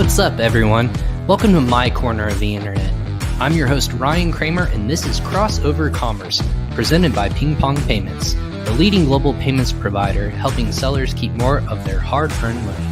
What's up, everyone? Welcome to my corner of the internet. I'm your host, Ryan Cramer, and this is Crossover Commerce, presented by Ping Pong Payments, the leading global payments provider helping sellers keep more of their hard-earned money.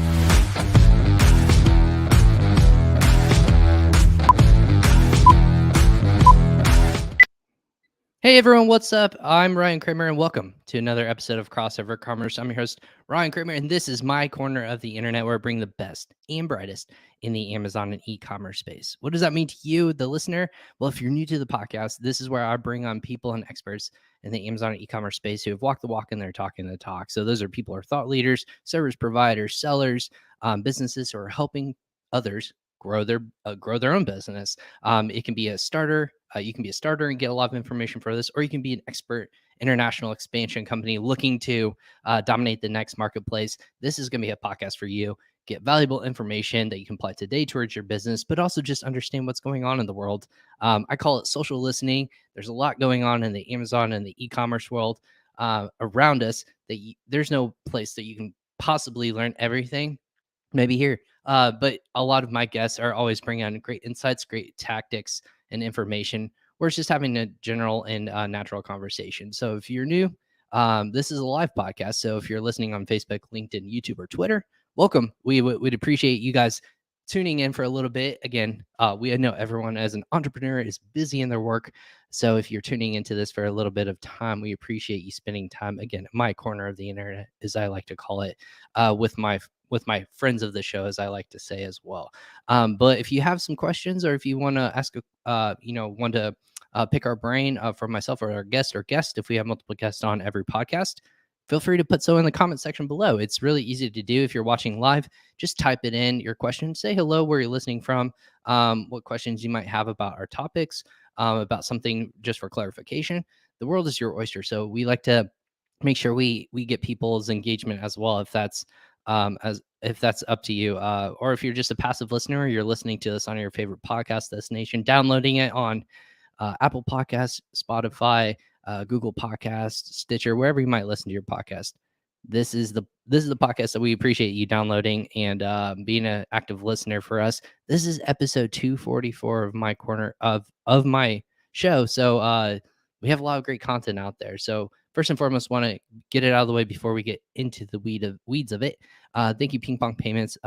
Hey everyone, what's up? I'm Ryan Cramer, and welcome to another episode of Crossover Commerce. I'm your host, Ryan Cramer, and this is my corner of the internet where I bring the best and brightest in the Amazon and e-commerce space. What does that mean to you, the listener? Well, if you're new to the podcast, this is where I bring on people and experts in the Amazon and e-commerce space who have walked the walk and they're talking the talk. So those are people who are thought leaders, service providers, sellers, businesses who are helping others grow their own business. It can be a starter. You can be a starter and get a lot of information for this, or you can be an expert international expansion company looking to dominate the next marketplace. This is going to be a podcast for you. Get valuable information that you can apply today towards your business, but also just understand what's going on in the world. I call it social listening. There's a lot going on in the Amazon and the e-commerce world around us that there's no place that you can possibly learn everything. Maybe here. But a lot of my guests are always bringing on great insights, great tactics, and information. We're just having a general and natural conversation. So if you're new, this is a live podcast. So if you're listening on Facebook, LinkedIn, YouTube, or Twitter, welcome. We'd appreciate you guys tuning in for a little bit. Again, we know everyone as an entrepreneur is busy in their work. So if you're tuning into this for a little bit of time, we appreciate you spending time, again, my corner of the internet, as I like to call it, with my friends of the show, as I like to say as well. But if you have some questions, or if you want to ask, want to pick our brain for myself or our guest, if we have multiple guests on every podcast, feel free to put so in the comment section below. It's really easy to do. If you're watching live, just type it in, your question, say hello, where you're listening from, what questions you might have about our topics, about something just for clarification. The world is your oyster. So we like to make sure we get people's engagement as well, if that's up to you, or if you're just a passive listener, or you're listening to this on your favorite podcast destination, downloading it on Apple Podcasts, Spotify, Google Podcasts, Stitcher, wherever you might listen to your podcast. This is the podcast that we appreciate you downloading and being an active listener for us. This is episode 244 of my corner of my show. So we have a lot of great content out there. So first and foremost, want to get it out of the way before we get into the weeds of it. Thank you, Ping Pong Payments,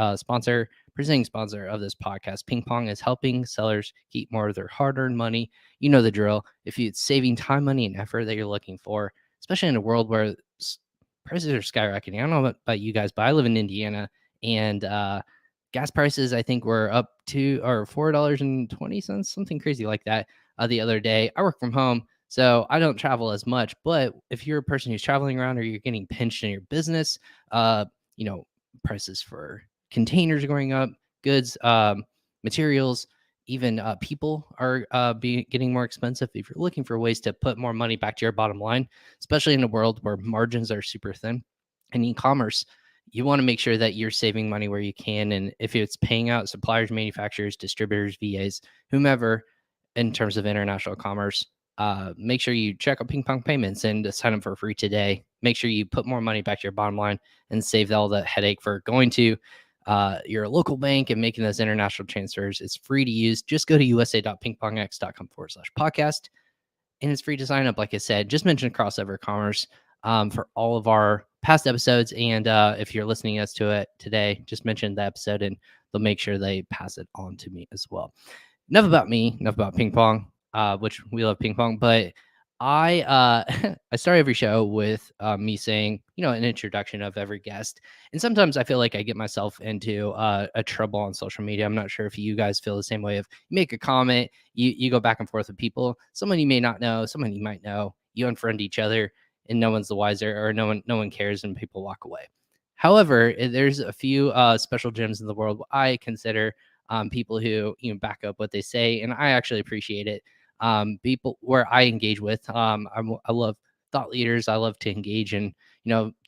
presenting sponsor of this podcast. Ping Pong is helping sellers keep more of their hard-earned money. You know the drill. If it's saving time, money, and effort that you're looking for, especially in a world where prices are skyrocketing. I don't know about you guys, but I live in Indiana, and gas prices, I think, were up to $4.20, something crazy like that, the other day. I work from home, so I don't travel as much. But if you're a person who's traveling around, or you're getting pinched in your business, prices for containers are going up, goods, materials, even people are getting more expensive. If you're looking for ways to put more money back to your bottom line, especially in a world where margins are super thin in e-commerce, you want to make sure that you're saving money where you can. And if it's paying out suppliers, manufacturers, distributors, VAs, whomever, in terms of international commerce, make sure you check out Ping Pong Payments and sign up for free today. Make sure you put more money back to your bottom line and save all the headache for going to your local bank and making those international transfers. It's free to use. Just go to usa.pingpongx.com/podcast. And it's free to sign up. Like I said, just mention Crossover Commerce for all of our past episodes. And if you're listening us to it today, just mention the episode and they'll make sure they pass it on to me as well. Enough about me, enough about ping pong, which we love ping pong. But I I start every show with me saying, an introduction of every guest. And sometimes I feel like I get myself into a trouble on social media. I'm not sure if you guys feel the same way. If you make a comment, you go back and forth with people, someone you may not know, someone you might know, you unfriend each other and no one's the wiser, or no one cares, and people walk away. However, there's a few special gems in the world I consider people who back up what they say, and I actually appreciate it. People where I engage with. I love thought leaders. I love to engage and,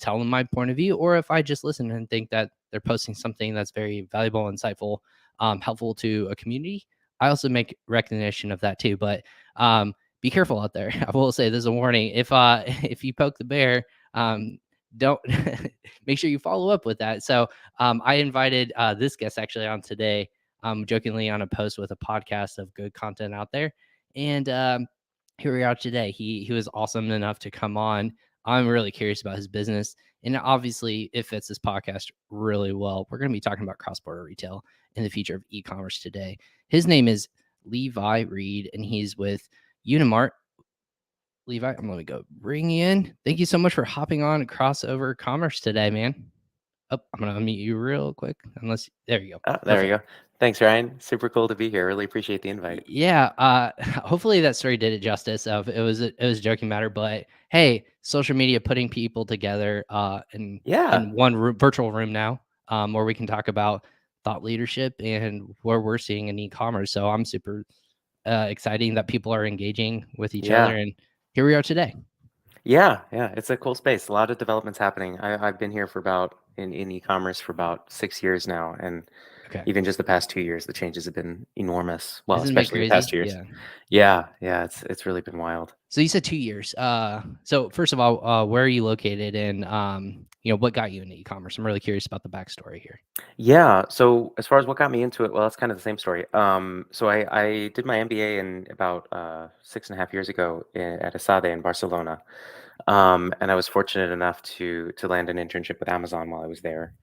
tell them my point of view, or if I just listen and think that they're posting something that's very valuable, insightful, helpful to a community, I also make recognition of that too. But be careful out there. I will say, there's a warning. If you poke the bear, don't make sure you follow up with that. So I invited this guest actually on today, jokingly on a post with a podcast of good content out there. And here we are today. He was awesome enough to come on. I'm really curious about his business. And obviously, it fits this podcast really well. We're going to be talking about cross-border retail and the future of e-commerce today. His name is Levi Reed, and he's with Eunimart. Levi, I'm going to go bring you in. Thank you so much for hopping on Crossover Commerce today, man. Oh, I'm going to unmute you real quick. There you go. Oh, there we Perfect. go. Thanks, Ryan. Super cool to be here. Really appreciate the invite. Yeah, hopefully that story did it justice. Of it was a joking matter, but hey, social media putting people together Yeah, in one virtual room now, where we can talk about thought leadership and where we're seeing in e-commerce. So I'm super exciting that people are engaging with each other, yeah, and here we are today. yeah. It's a cool space. A lot of developments happening. I've been here for about in e-commerce for about 6 years now, and Okay, even just the past 2 years, the changes have been enormous. Well, isn't it especially the past crazy? 2 years. Yeah. Yeah. It's really been wild. So you said 2 years. So first of all, where are you located, and what got you into e-commerce? I'm really curious about the backstory here. Yeah. So as far as what got me into it, well, it's kind of the same story. So I did my MBA in about 6.5 years ago at ESADE in Barcelona. And I was fortunate enough to land an internship with Amazon while I was there.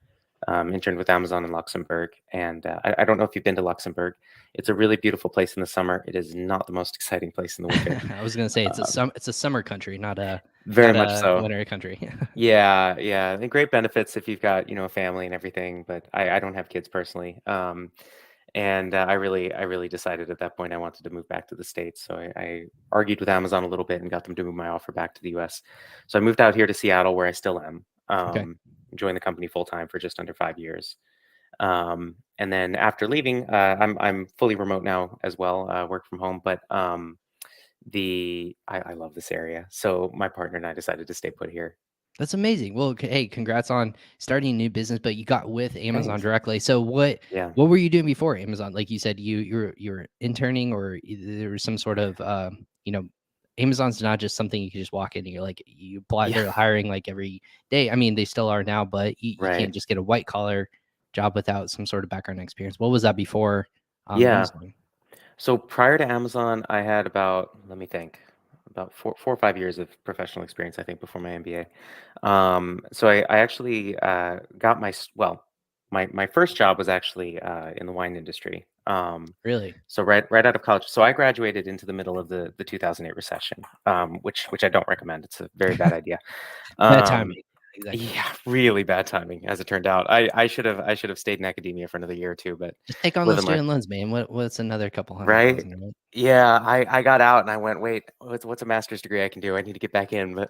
Interned with Amazon in Luxembourg, and I don't know if you've been to Luxembourg. It's a really beautiful place in the summer. It is not the most exciting place in the winter. I was gonna say Um, it's a summer country, not a Very much so. winter country. Yeah. And great benefits if you've got a family and everything. But I don't have kids personally. And I really decided at that point I wanted to move back to the States. So I argued with Amazon a little bit and got them to move my offer back to the US. So I moved out here to Seattle, where I still am. Okay, Joined the company full time for just under 5 years. And then after leaving, I'm fully remote now as well, work from home. But I love this area, so my partner and I decided to stay put here. that's amazing. Well, hey, congrats on starting a new business, but you got with Amazon Thanks. directly. So Yeah. what were you doing before Amazon? Like you said, you were interning, or there was some sort of Amazon's not just something you can just walk in and you're like you apply. Yeah. They're hiring like every day. I mean, they still are now, but you Right. can't just get a white collar job without some sort of background experience. What was that before Yeah. Amazon? So prior to Amazon, I had about, let me think, about 4 or 5 years of professional experience, I think, before my MBA. So I actually got my first job was actually in the wine industry. Really? So right out of college. So I graduated into the middle of the 2008 recession, which I don't recommend. It's a very bad idea. Bad Um, timing. Exactly. yeah, really bad timing, as it turned out. I should have stayed in academia for another year or two, but Just take on those living life. student loans, man. What's another couple hundred Right. thousand, right? Yeah, I got out and I went, "Wait, what's a master's degree I can do? I need to get back in." But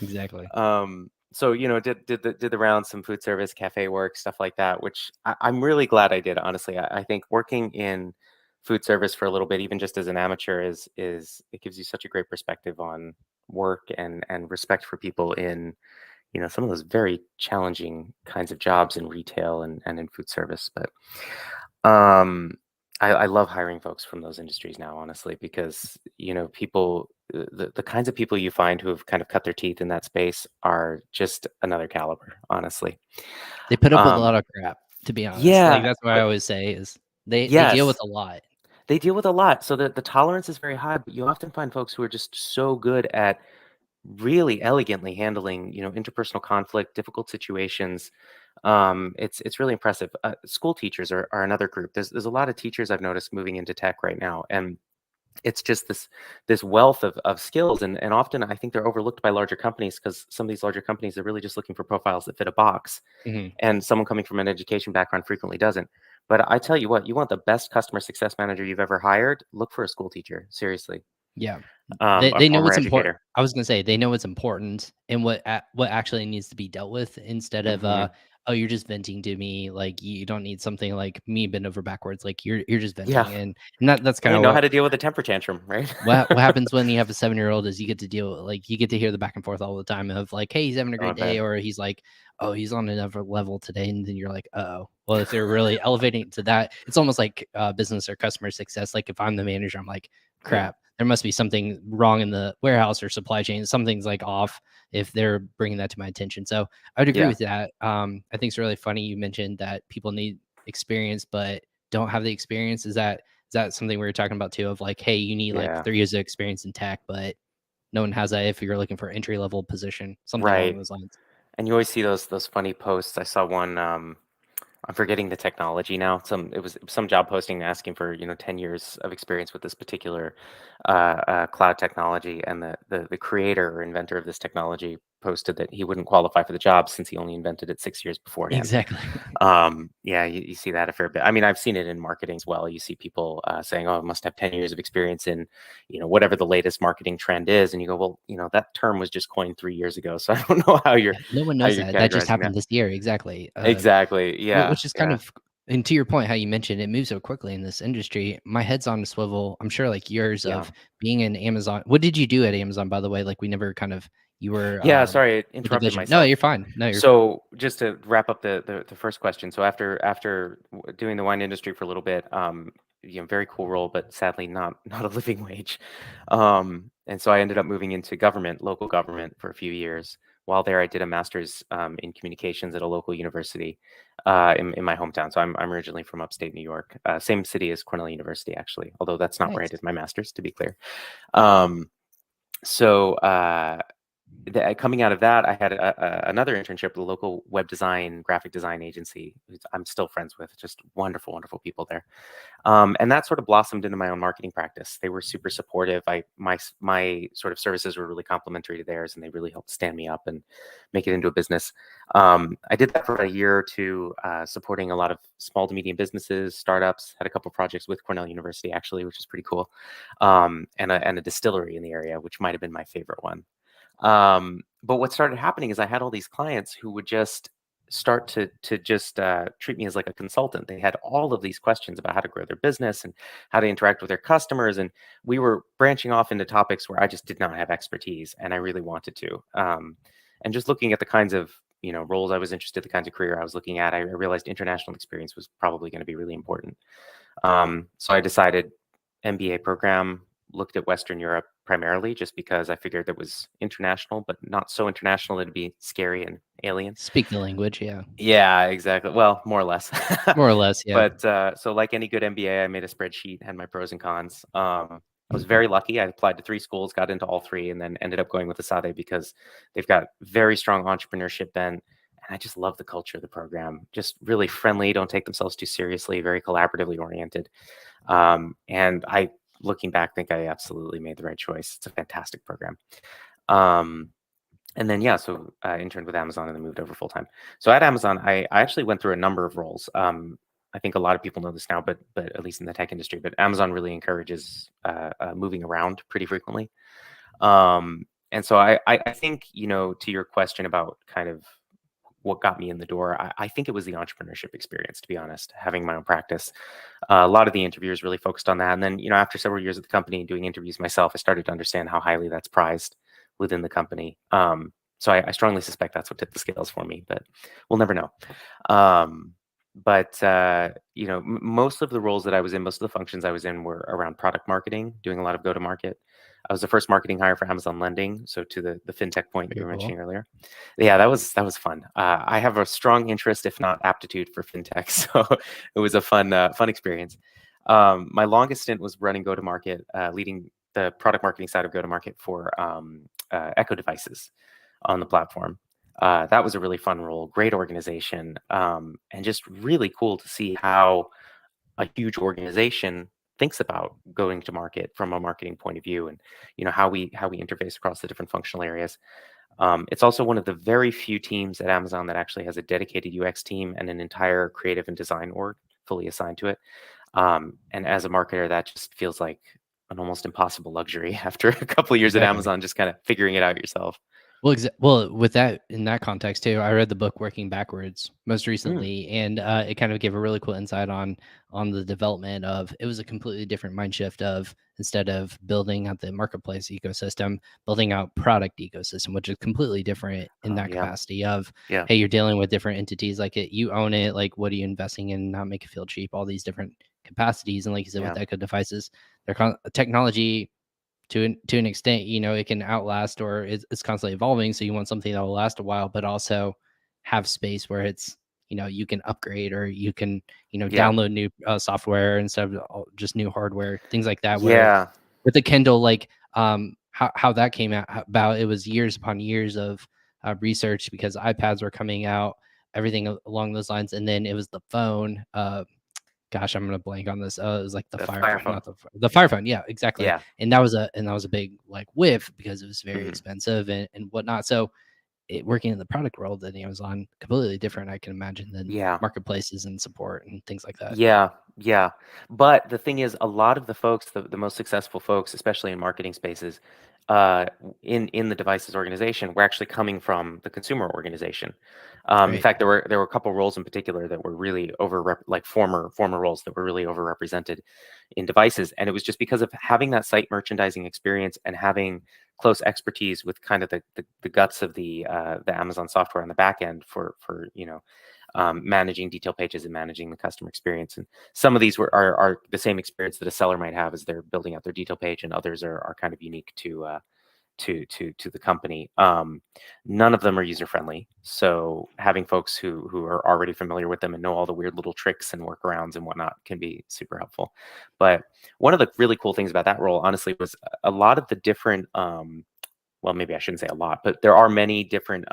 Exactly. so did the rounds, some food service, cafe work, stuff like that, which I'm really glad I did. Honestly, I think working in food service for a little bit, even just as an amateur, is it gives you such a great perspective on work and respect for people in some of those very challenging kinds of jobs in retail and in food service. But um, I love hiring folks from those industries now, honestly, because people, the kinds of people you find who have kind of cut their teeth in that space are just another caliber, honestly. They put up with a Um, lot of crap, to be honest. Like, yeah, that's what I but always say is they deal with yes, a lot. they deal with a lot, so the tolerance is very high. But you often find folks who are just so good at really elegantly handling, interpersonal conflict, difficult situations. It's really impressive. School teachers are another group. There's a lot of teachers I've noticed moving into tech right now, and it's just this wealth of skills, and often I think they're overlooked by larger companies because some of these larger companies are really just looking for profiles that fit a box, Mhm. and someone coming from an education background frequently doesn't. But I tell you what, you want the best customer success manager you've ever hired, look for a school teacher, seriously, Yeah. a They know former what's important. educator. I was gonna say they know what's important and what actually needs to be dealt with instead of Hmm. oh, you're just venting to me. Like you don't need something like me bend over backwards. Like you're just Yeah. venting, and that's kind They of know how to deal with a temper tantrum, right? what happens when you have a 7-year-old is you get to deal like you get to hear the back and forth all the time of like, hey, he's having a Oh, I great day, bet. or he's like, oh, he's on another level today, and then you're like, oh, well, if they're really elevating it to that, it's almost like business or customer success. Like if I'm the manager, I'm like, Yeah. crap, there must be something wrong in the warehouse or supply chain. Something's like off if they're bringing that to my attention. So I would agree Yeah, with that. I think it's really funny you mentioned that people need experience but don't have the experience. Is that something we were talking about too? Of like, hey, you need like yeah, 3 years of experience in tech, but no one has that if you're looking for entry level position, something along right. those lines. And you always see those funny posts. I saw one. I'm forgetting the technology now. It was some job posting asking for 10 years of experience with this particular cloud technology, and the creator or inventor of this technology posted that he wouldn't qualify for the job since he only invented it 6 years beforehand. Exactly. Yeah, you see that a fair bit. I mean, I've seen it in marketing as well. You see people saying, "Oh, I must have 10 years of experience in, whatever the latest marketing trend is," and you go, "Well, that term was just coined 3 years ago, so I don't know how you're Yeah, no one how knows you're that. That just categorizing that." happened this year. Exactly. Exactly. Yeah. Which is kind Yeah. of, and to your point, how you mentioned it moves so quickly in this industry. My head's on a swivel. I'm sure like years Yeah. of being in Amazon. What did you do at Amazon, by the way? Like we never kind of, you were Yeah, sorry, I the interrupted division. No, you're myself. fine. No, you're So just to wrap up the first question, so after doing the wine industry for a little bit, very cool role, but sadly not a living wage. And so I ended up moving into government, local government, for a few years. While there, I did a master's in communications at a local university in my hometown. So I'm originally from upstate New York, same city as Cornell University, actually. Although that's not where I nice. did my master's, to be clear. Um, so. Coming out of that, I had another internship with a local web design, graphic design agency, who I'm still friends with. Just wonderful, wonderful people there. And that sort of blossomed into my own marketing practice. They were super supportive. My sort of services were really complementary to theirs, and they really helped stand me up and make it into a business. I did that for a year or two, supporting a lot of small to medium businesses, startups. Had a couple projects with Cornell University actually, which is pretty cool, and a distillery in the area, which might have been my favorite one. But what started happening is I had all these clients who would just start to just treat me as like a consultant. They had all of these questions about how to grow their business and how to interact with their customers, and we were branching off into topics where I just did not have expertise, and I really wanted to. And just looking at the kinds of roles I was interested, the kinds of career I was looking at, I realized international experience was probably going to be really important. So I decided MBA program, looked at Western Europe primarily just because I figured it was international, but not so international it'd be scary and alien. Speak the language. Yeah. Yeah, exactly. Well, more or less. More or less. Yeah. But so, like any good MBA, I made a spreadsheet, had my pros and cons. I was very lucky. I applied to 3 schools, got into all 3, and then ended up going with Asade because they've got very strong entrepreneurship bent. And I just love the culture of the program. Just really friendly, don't take themselves too seriously, very collaboratively oriented. And I, looking back, think I absolutely made the right choice. It's a fantastic program. Um, and then, yeah, so I interned with Amazon and then moved over full time. So at Amazon, I actually went through a number of roles. I think a lot of people know this now, but at least in the tech industry, but Amazon really encourages moving around pretty frequently. And so I think, to your question about kind of what got me in the door, I think it was the entrepreneurship experience, to be honest, having my own practice. A lot of the interviewers really focused on that. And then, after several years at the company doing interviews myself, I started to understand how highly that's prized within the company. So I strongly suspect that's what tipped the scales for me, but we'll never know. Um, but most of the roles that I was in, most of the functions I was in were around product marketing, doing a lot of go to market. I was the first marketing hire for Amazon Lending, so to the fintech point that you Very were cool. mentioning earlier. Yeah, that was fun. I have a strong interest, if not aptitude, for fintech, so it was a fun experience. My longest stint was running go to market, leading the product marketing side of go to market for Echo devices on the platform. That was a really fun role, great organization, and just really cool to see how a huge organization thinks about going to market from a marketing point of view, and how we interface across the different functional areas. It's also one of the very few teams at Amazon that actually has a dedicated UX team and an entire creative and design org fully assigned to it. And as a marketer, that just feels like an almost impossible luxury after a couple of years at Exactly. Amazon, just kind of figuring it out yourself. Well, with that in that context too, I read the book Working Backwards most Mm, recently, and it kind of gave a really cool insight on the development of. It was a completely different mind shift of instead of building out the marketplace ecosystem, building out product ecosystem, which is completely different in that yeah, capacity of, yeah, hey, you're dealing with different entities, like you own it, like what are you investing in, not make it feel cheap, all these different capacities, and like you said with yeah, Echo devices, their technology to an extent, it can outlast, or it's constantly evolving. So you want something that will last a while, but also have space where it's, you can upgrade, or you can, Yeah. download new software instead of just new hardware, things like that. Where Yeah. with the Kindle, like how that came out about, it was years upon years of research, because iPads were coming out, everything along those lines, and then it was the phone. Gosh, I'm gonna blank on this. It was like the The Fire Fire phone, Phone. not the Fire phone. Yeah, exactly. Yeah. And that was a big like whiff, because it was very Mhm. expensive and whatnot. So working in the product world at Amazon, completely different, I can imagine, than Yeah. marketplaces and support and things like that. Yeah, yeah. But the thing is, a lot of the folks, the most successful folks, especially in marketing spaces, in the devices organization, were actually coming from the consumer organization. In Right. fact, there were a couple roles in particular that were really like former roles that were really overrepresented in devices, and it was just because of having that site merchandising experience and having close expertise with kind of the guts of the Amazon software on the back end for managing detail pages and managing the customer experience. And some of these are the same experience that a seller might have as they're building out their detail page, and others are kind of unique to the company. None of them are user friendly, so having folks who are already familiar with them and know all the weird little tricks and workarounds and whatnot can be super helpful. But one of the really cool things about that role, honestly, was a lot of the different well, maybe I shouldn't say a lot, but there are many different,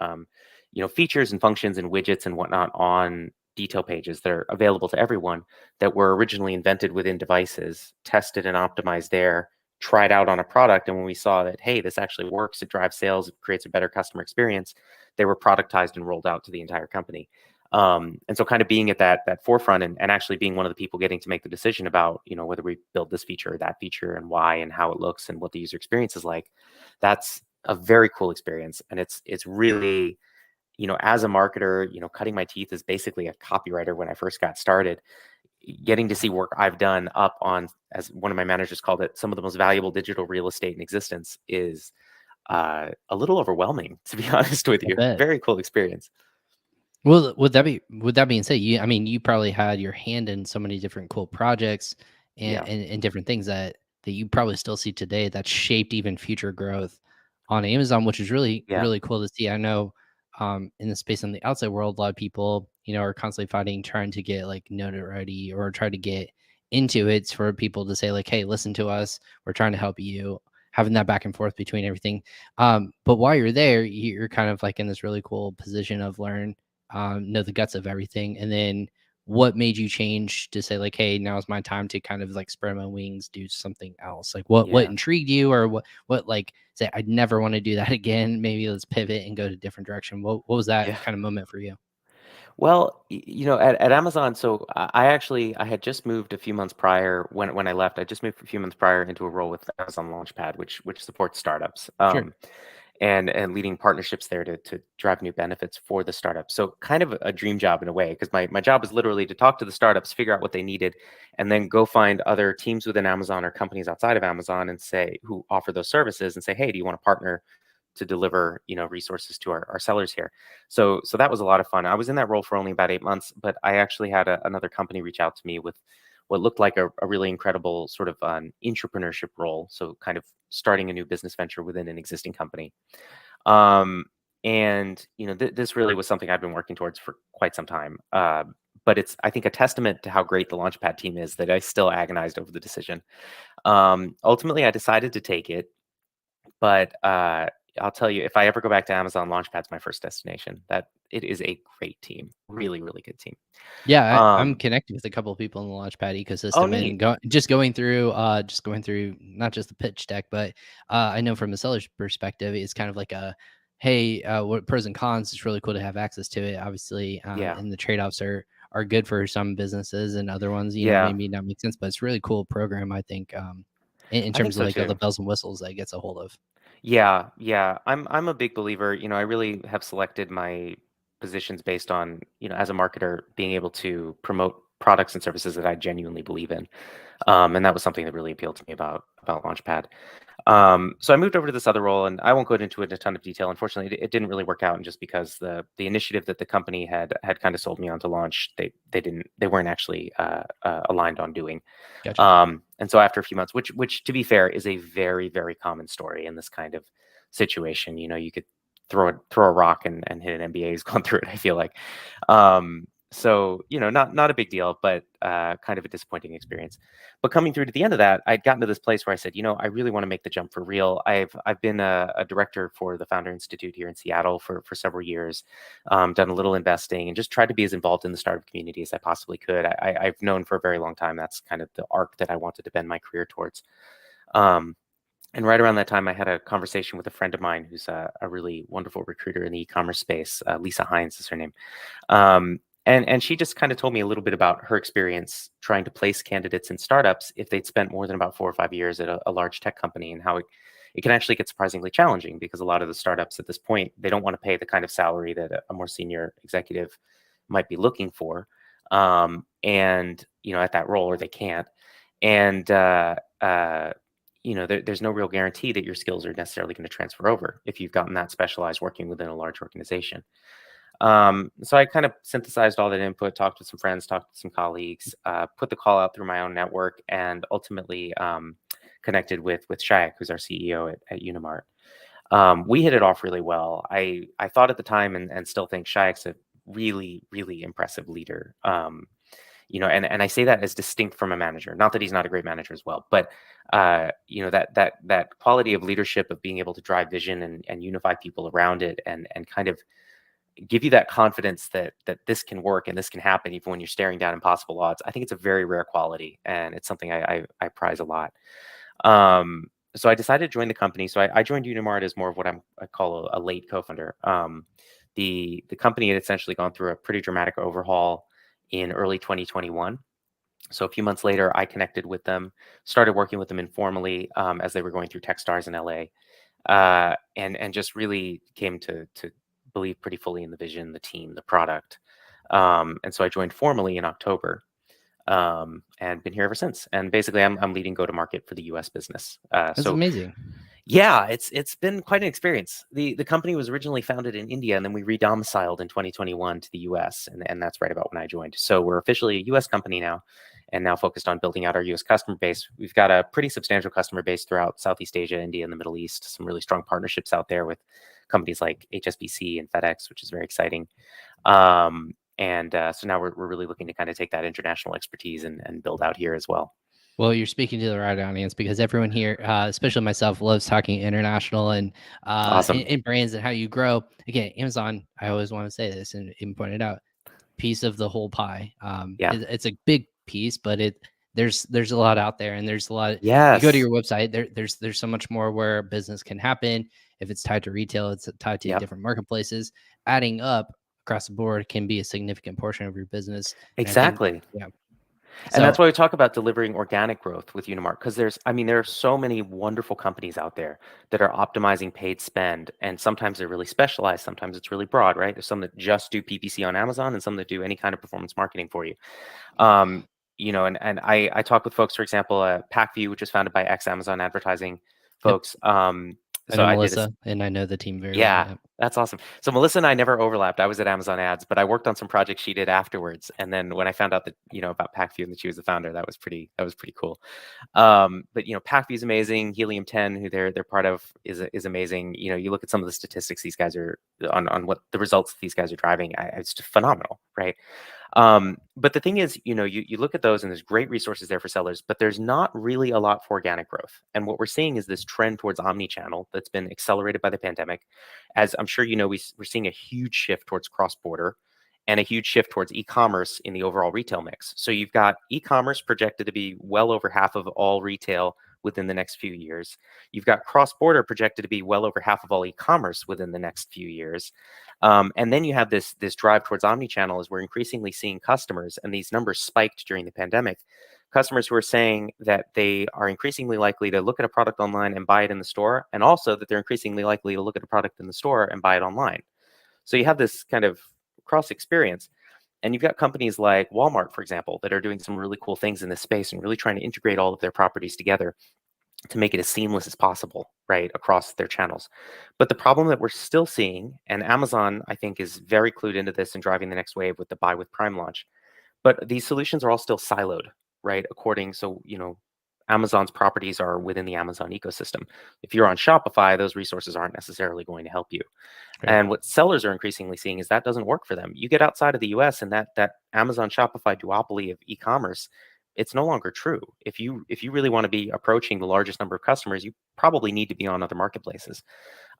features and functions and widgets and whatnot on detail pages that are available to everyone that were originally invented within devices, tested and optimized there, tried out on a product. And when we saw that, hey, this actually works, it drives sales, it creates a better customer experience, they were productized and rolled out to the entire company. And so kind of being at that forefront and actually being one of the people getting to make the decision about, whether we build this feature or that feature and why and how it looks and what the user experience is like, that's a very cool experience. And it's really, as a marketer, cutting my teeth as basically a copywriter when I first got started, getting to see work I've done up on, as one of my managers called it, some of the most valuable digital real estate in existence is a little overwhelming, to be honest with I you. bet. Very cool experience. Well, with that being said, you probably had your hand in so many different cool projects and, Yeah. and different things that you probably still see today that shaped even future growth on Amazon, which is really, Yeah. really cool to see. I know in the space on the outside world, a lot of people, are constantly fighting, trying to get like notoriety or try to get into it, for people to say like, hey, listen to us. We're trying to help you, having that back and forth between everything. But while you're there, you're kind of like in this really cool position of know the guts of everything. And then what made you change to say like, hey, now is my time to kind of like spread my wings, do something else? Like what Yeah. intrigued you, or what like say I'd never want to do that again. Maybe let's pivot and go to a different direction. What was that Yeah. kind of moment for you? Well, at Amazon, so I had just moved a few months prior when I left. I just moved a few months prior into a role with Amazon Launchpad, which supports startups. Sure. And leading partnerships there to drive new benefits for the startup. So kind of a dream job in a way, because my job was literally to talk to the startups, figure out what they needed, and then go find other teams within Amazon or companies outside of Amazon and say who offer those services and say, hey, do you want to partner to deliver resources to our sellers here? So that was a lot of fun. I was in that role for only about 8 months, but I actually had another company reach out to me with what looked like a really incredible sort of entrepreneurship role. So kind of starting a new business venture within an existing company. Um, and this really was something I've been working towards for quite some time. But it's, I think, a testament to how great the Launchpad team is that I still agonized over the decision. Ultimately, I decided to take it, but I'll tell you, if I ever go back to Amazon, Launchpad's my first destination. That it is a great team, really, really good team. Yeah, I'm Um, connected with a couple of people in the Launchpad oh, ecosystem, and neat. just going through not just the pitch deck, but I know from a seller's perspective, it's kind of like hey, what pros and cons. It's really cool to have access to it, obviously, Yeah, and the trade offs are good for some businesses, and other ones, yeah, maybe not make sense. But it's a really cool program, I think, in I think terms of so like all the too. bells and whistles that it gets a hold of. Yeah, yeah. I'm a big believer. I really have selected my positions based on, as a marketer, being able to promote products and services that I genuinely believe in. And that was something that really appealed to me about Launchpad. So I moved over to this other role, and I won't go into it in a ton of detail. Unfortunately, it didn't really work out, and just because the initiative that the company had kind of sold me on to launch, they weren't actually aligned on doing. Gotcha. And so after a few months, which to be fair is a very, very common story in this kind of situation. You could throw a rock and hit an MBA who's gone through it. I feel like. So not a big deal, but kind of a disappointing experience. But coming through to the end of that, I'd gotten to this place where I said, I really want to make the jump for real. I've been a director for the Founder Institute here in Seattle for several years, done a little investing, and just tried to be as involved in the startup community as I possibly could. I've known for a very long time that's kind of the arc that I wanted to bend my career towards. And right around that time, I had a conversation with a friend of mine who's a really wonderful recruiter in the e-commerce space. Lisa Hines is her name. And she just kind of told me a little bit about her experience trying to place candidates in startups if they'd spent more than about 4 or 5 years at a large tech company, and how it can actually get surprisingly challenging, because a lot of the startups at this point, they don't want to pay the kind of salary that a more senior executive might be looking for. And at that role, or they can't. And there's no real guarantee that your skills are necessarily going to transfer over if you've gotten that specialized working within a large organization. So I kind of synthesized all that input, talked with some friends, talked with some colleagues, put the call out through my own network, and ultimately connected with Shayak, who's our CEO at Unimart. We hit it off really well. I thought at the time, and still think, Shayak's a really, really impressive leader. And I say that as distinct from a manager. Not that he's not a great manager as well, but that quality of leadership, of being able to drive vision and unify people around it, and kind of give you that confidence that this can work and this can happen even when you're staring down impossible odds. I think it's a very rare quality, and it's something I prize a lot. So I decided to join the company. So I joined Unimart as more of what I call a late co-founder. The company had essentially gone through a pretty dramatic overhaul in early 2021. So a few months later, I connected with them, started working with them informally as they were going through Techstars in LA, and just really came to believe pretty fully in the vision, the team, the product. And so I joined formally in October, and been here ever since. And basically, I'm leading go-to-market for the U.S. business. That's So amazing. yeah, it's been quite an experience. The company was originally founded in India, and then we re-domiciled in 2021 to the US, and that's right about when I joined. So we're officially a US company now, and now focused on building out our US customer base. We've got a pretty substantial customer base throughout Southeast Asia, India, and the Middle East. Some really strong partnerships out there with companies like HSBC and FedEx, which is very exciting. So now we're really looking to kind of take that international expertise and build out here as well. Well, you're speaking to the right audience, because everyone here, especially myself, loves talking international and Awesome. and brands and how you grow. Again, Amazon, I always want to say this and point it out, piece of the whole pie. Yeah. It's a big piece, but there's a lot out there, and there's a lot. You go to Yes. your website, there's so much more where business can happen. If it's tied to retail, it's tied to Yep. different marketplaces. Adding up across the board can be a significant portion of your business. And I think, Exactly. yeah. And that's So why we talk about delivering organic growth with Unimart, because there are so many wonderful companies out there that are optimizing paid spend, and sometimes they're really specialized, sometimes it's really broad, right? There's some that just do PPC on Amazon, and some that do any kind of performance marketing for you. Um, and I talk with folks, for example, PackView, which was founded by ex-Amazon advertising yep, folks. I So know I did a Melissa, and I know the team very well. yeah, Yep. that's awesome. So Melissa and I never overlapped. I was at Amazon Ads, but I worked on some projects she did afterwards. And then when I found out that, about PackView and that she was the founder, that was pretty cool. But PackView is amazing. Helium 10, who they're part of, is amazing. You look at some of the statistics these guys are on what the results these guys are driving. It's just phenomenal, right? But the thing is, you look at those, and there's great resources there for sellers, but there's not really a lot for organic growth. And what we're seeing is this trend towards omnichannel that's been accelerated by the pandemic. As I'm sure we're seeing a huge shift towards cross-border, and a huge shift towards e-commerce in the overall retail mix. So you've got e-commerce projected to be well over half of all retail within the next few years. You've got cross-border projected to be well over half of all e-commerce within the next few years. And then you have this drive towards omnichannel, as we're increasingly seeing customers, and these numbers spiked during the pandemic, customers who are saying that they are increasingly likely to look at a product online and buy it in the store, and also that they're increasingly likely to look at a product in the store and buy it online. So you have this kind of cross experience. And you've got companies like Walmart, for example, that are doing some really cool things in this space and really trying to integrate all of their properties together. to make it as seamless as possible, right, across their channels. But the problem that we're still seeing, and Amazon, I think, is very clued into this and driving the next wave with the Buy with Prime launch, but these solutions are all still siloed, right? So, Amazon's properties are within the Amazon ecosystem. If you're on Shopify, those resources aren't necessarily going to help you. Right. And what sellers are increasingly seeing is that doesn't work for them. You get outside of the US and that Amazon Shopify duopoly of e-commerce, it's no longer true. If you really want to be approaching the largest number of customers, you probably need to be on other marketplaces.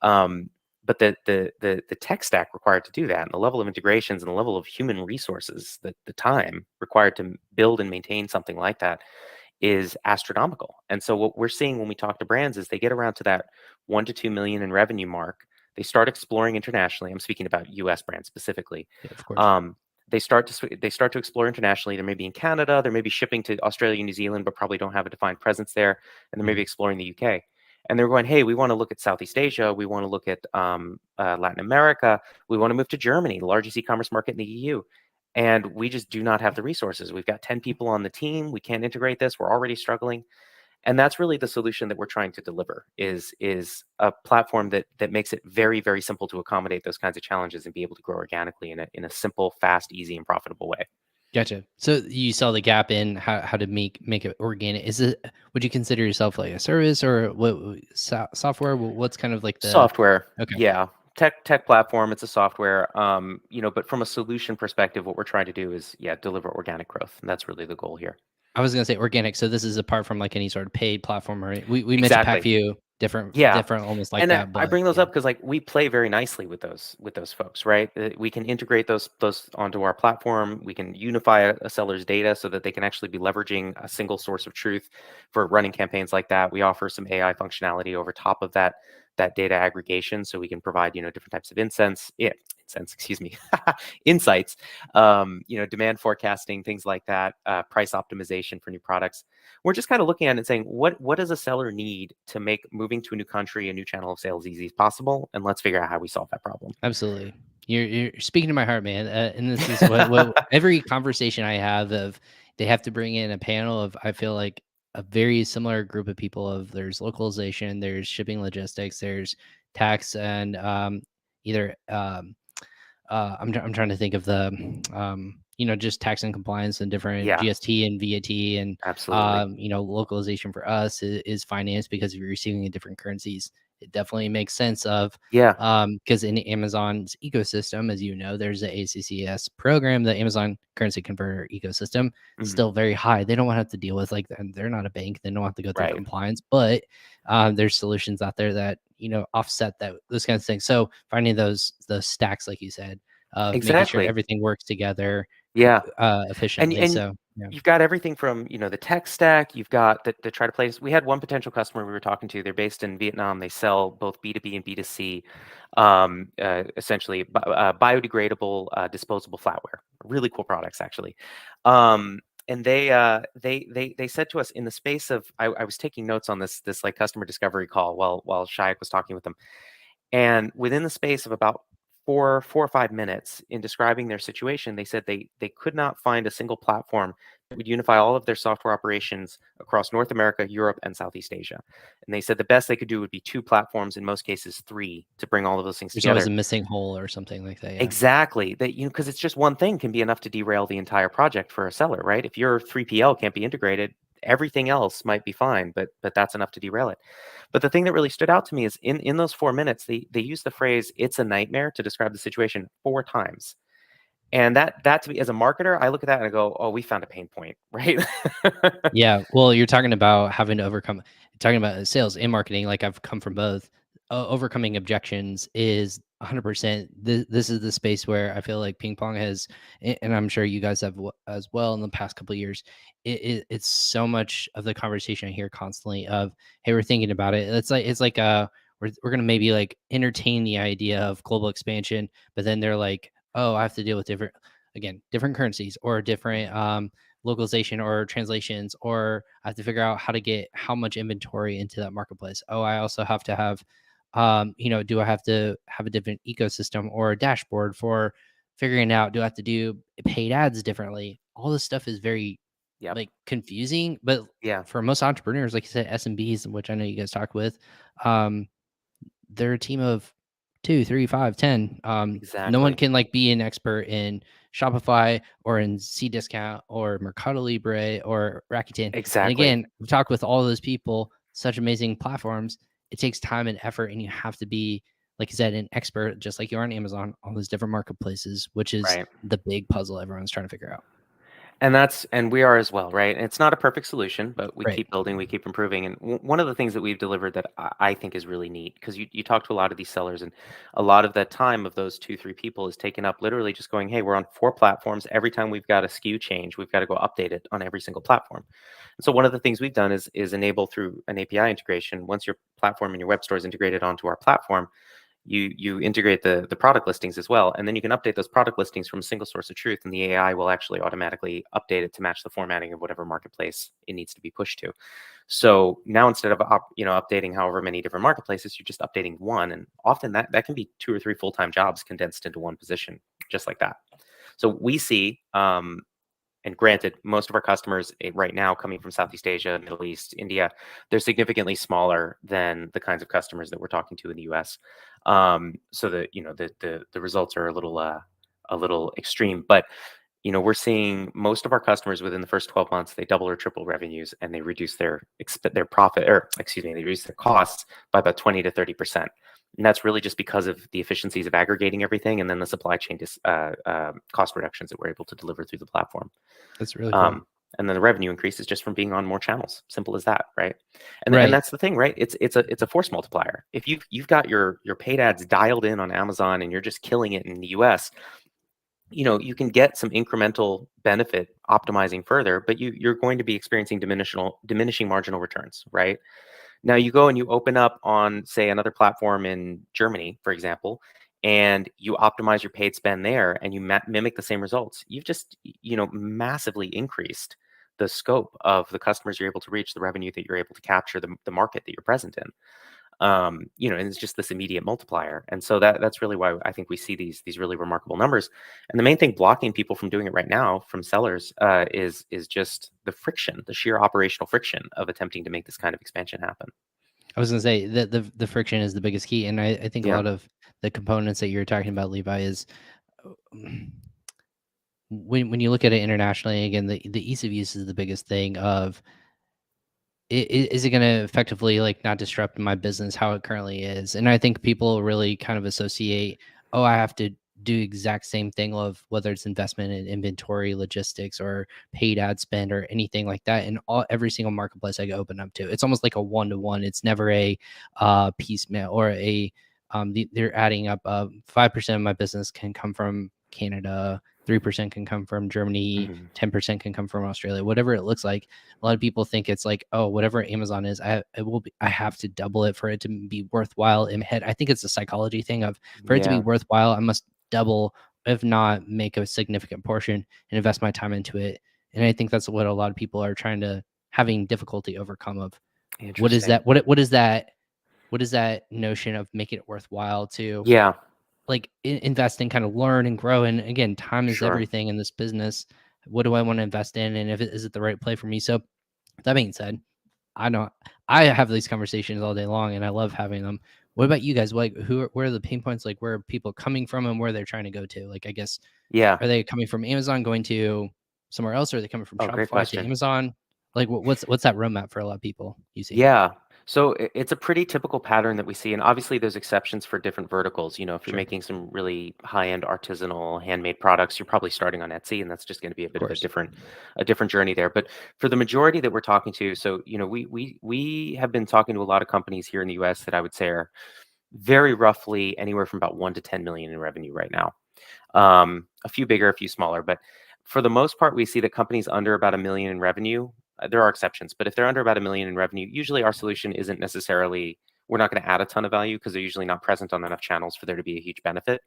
Um, but the tech stack required to do that, and the level of integrations and the level of human resources, the time required to build and maintain something like that is astronomical. And so what we're seeing when we talk to brands is they get around to that 1 to 2 million in revenue mark. They start exploring internationally. I'm speaking about US brands specifically. Yeah, of course. Um, they start to explore internationally. They may be in Canada, they may be shipping to Australia, New Zealand, but probably don't have a defined presence there, and they may be Mhm. exploring the UK. And they're going, hey, we want to look at Southeast Asia, we want to look at Latin America, we want to move to Germany, the largest e-commerce market in the EU, and we just do not have the resources. We've got 10 people on the team. We can't integrate this. We're already struggling. And that's really the solution that we're trying to deliver is a platform that makes it very, very simple to accommodate those kinds of challenges and be able to grow organically in a simple, fast, easy, and profitable way. Gotcha. So you saw the gap in how to make it organic. Is it, would you consider yourself like a service or software? What's kind of like the, Software, okay. yeah. Tech platform, it's a software. But from a solution perspective, what we're trying to do is, yeah, deliver organic growth. And that's really the goal here. I was gonna say organic. So this is apart from like any sort of paid platform, right? We mentioned pack Exactly. view, different, Yeah. different, almost like And that, I but bring those yeah, up because like we play very nicely with those folks, right? We can integrate those onto our platform. We can unify a seller's data so that they can actually be leveraging a single source of truth for running campaigns like that. We offer some AI functionality over top of that data aggregation, so we can provide different types of excuse me, insights, demand forecasting, things like that, price optimization for new products. We're just kind of looking at it and saying, what does a seller need to make moving to a new country, a new channel of sales easy as possible? And let's figure out how we solve that problem. absolutely. You're speaking to my heart, man. And this is what every conversation I have of they have to bring in a panel of, I feel like a very similar group of people of there's localization, there's shipping logistics, there's tax and either I'm trying to think of the just tax and compliance and different Yeah, GST and VAT and absolutely. localization for us is finance because if you're receiving in different currencies, it definitely makes sense of Yeah. because in Amazon's ecosystem, as you know, there's the ACCS program, the Amazon Currency Converter ecosystem, Mhm. still very high. They don't want to have to deal with like they're not a bank, they don't have to go through Right. compliance, but there's solutions out there that offset that those kinds of things. So finding those stacks, like you said, of making sure Exactly. everything works together Yeah. efficiently. And So yeah, you've got everything from the tech stack. You've got the try to place. We had one potential customer we were talking to. They're based in Vietnam. They sell both B2B and B2C, essentially biodegradable disposable flatware. Really cool products, actually. And they said to us in the space of I was taking notes on this like customer discovery call while Shayak was talking with them. And within the space of about 4 or 5 minutes in describing their situation, they said they could not find a single platform that would unify all of their software operations across North America, Europe, and Southeast Asia. And they said the best they could do would be two platforms, in most cases three, to bring all of those things there's always together. a missing hole or something like that. Yeah, Exactly. That because it's just one thing can be enough to derail the entire project for a seller, right? If your 3PL can't be integrated, everything else might be fine, but that's enough to derail it. But the thing that really stood out to me is in those 4 minutes, they used the phrase "it's a nightmare" to describe the situation 4 times. And that to me as a marketer, I look at that and I go, "Oh, we found a pain point," right? yeah. Well, you're talking about having to overcome, talking about sales and marketing. Like I've come from both. Overcoming objections is 100%. This is the space where I feel like ping pong has, and I'm sure you guys have as well in the past couple of years. It's so much of the conversation I hear constantly of, "Hey, we're thinking about it." It's like we're gonna maybe like entertain the idea of global expansion, but then they're like, "Oh, I have to deal with different currencies or different localization or translations, or I have to figure out how to get how much inventory into that marketplace. Oh, I also have to have, do I have to have a different ecosystem or a dashboard for figuring out, do I have to do paid ads differently? All this stuff is very Yep. like confusing. But Yeah. for most entrepreneurs, like you said, SMBs, which I know you guys talk with, um, they're a team of 2, 3, 5, 10. No one Exactly. can like be an expert in Shopify or in Cdiscount or Mercado Libre or Rakuten. And Exactly. again, we talk with all those people, such amazing platforms. It takes time and effort, and you have to be, like you said, an expert, just like you are on Amazon, all those different marketplaces, which is Right. the big puzzle everyone's trying to figure out. And we are as well, right? And it's not a perfect solution, but we Right. keep building, we keep improving. And one of the things that we've delivered that I think is really neat, because you talk to a lot of these sellers, and a lot of that time of those 2, 3 people is taken up literally just going, hey, we're on 4 platforms. Every time we've got a SKU change, we've got to go update it on every single platform. And so one of the things we've done is enable through an API integration. Once your platform and your web store is integrated onto our platform, you integrate the product listings as well, and then you can update those product listings from a single source of truth, and the AI will actually automatically update it to match the formatting of whatever marketplace it needs to be pushed to. So now instead of updating however many different marketplaces, you're just updating one, and often that can be 2 or 3 full-time jobs condensed into one position, just like that. So we see and granted, most of our customers right now coming from Southeast Asia, Middle East, India, they're significantly smaller than the kinds of customers that we're talking to in the U.S. So that the results are a little extreme, but we're seeing most of our customers within the first 12 months, they double or triple revenues, and they reduce their profit, or excuse me, they reduce their costs by about 20 to 30%. And that's really just because of the efficiencies of aggregating everything, and then the supply chain cost reductions that we're able to deliver through the platform. That's really cool. Um, and then the revenue increases just from being on more channels. Simple as that, right? And Right. that's the thing, right? It's a force multiplier. If you've got your paid ads dialed in on Amazon and you're just killing it in the US, you can get some incremental benefit optimizing further, but you're going to be experiencing diminishing marginal returns, right? Now you go and you open up on, say, another platform in Germany, for example, and you optimize your paid spend there, and you mimic the same results. You've just, massively increased the scope of the customers you're able to reach, the revenue that you're able to capture, the market that you're present in. And it's just this immediate multiplier. And so that's really why I think we see these really remarkable numbers. And the main thing blocking people from doing it right now, from sellers, is just the friction, the sheer operational friction of attempting to make this kind of expansion happen. I was gonna say that the friction is the biggest key, and I think a Yeah. lot of the components that you're talking about, Levi, is when you look at it internationally. Again, the ease of use is the biggest thing. Of is it going to effectively like not disrupt my business how it currently is? And I think people really kind of associate, oh, I have to do exact same thing of whether it's investment in inventory, logistics, or paid ad spend or anything like that. And every single marketplace I open up to, it's almost like a one-to-one. It's never a piecemeal or a they're adding up. 5% of my business can come from Canada, 3% can come from Germany, Mhm. 10% can come from Australia, whatever it looks like. A lot of people think it's like, oh, whatever Amazon is, I have to double it for it to be worthwhile in my head. I think it's a psychology thing of, for it to be Yeah. worthwhile, I must double, if not make a significant portion and invest my time into it. And I think that's what a lot of people are trying to having difficulty overcome of. What is Interesting. that? What is that notion of making it worthwhile to Yeah. like invest and kind of learn and grow? And again, time is Sure. everything in this business. What do I want to invest in? And if is it the right play for me? So that being said, I know I have these conversations all day long and I love having them. What about you guys? Like where are the pain points? Like where are people coming from and where they're trying to go to? Like I guess Yeah. are they coming from Amazon going to somewhere else? Or are they coming from Oh, great Shopify to question. Amazon? Like what's that roadmap for a lot of people you see? Yeah. So it's a pretty typical pattern that we see, and obviously there's exceptions for different verticals. If you're Sure. making some really high-end artisanal handmade products, you're probably starting on Etsy, and that's just going to be a Of bit of course. a different journey there. But for the majority that we're talking to, so we have been talking to a lot of companies here in the U.S. that I would say are very roughly anywhere from about 1 to 10 million in revenue right now. A few bigger, a few smaller, but for the most part, we see that companies under about a million in revenue, there are exceptions, but if they're under about a million in revenue, usually our solution isn't necessarily, we're not going to add a ton of value because they're usually not present on enough channels for there to be a huge benefit.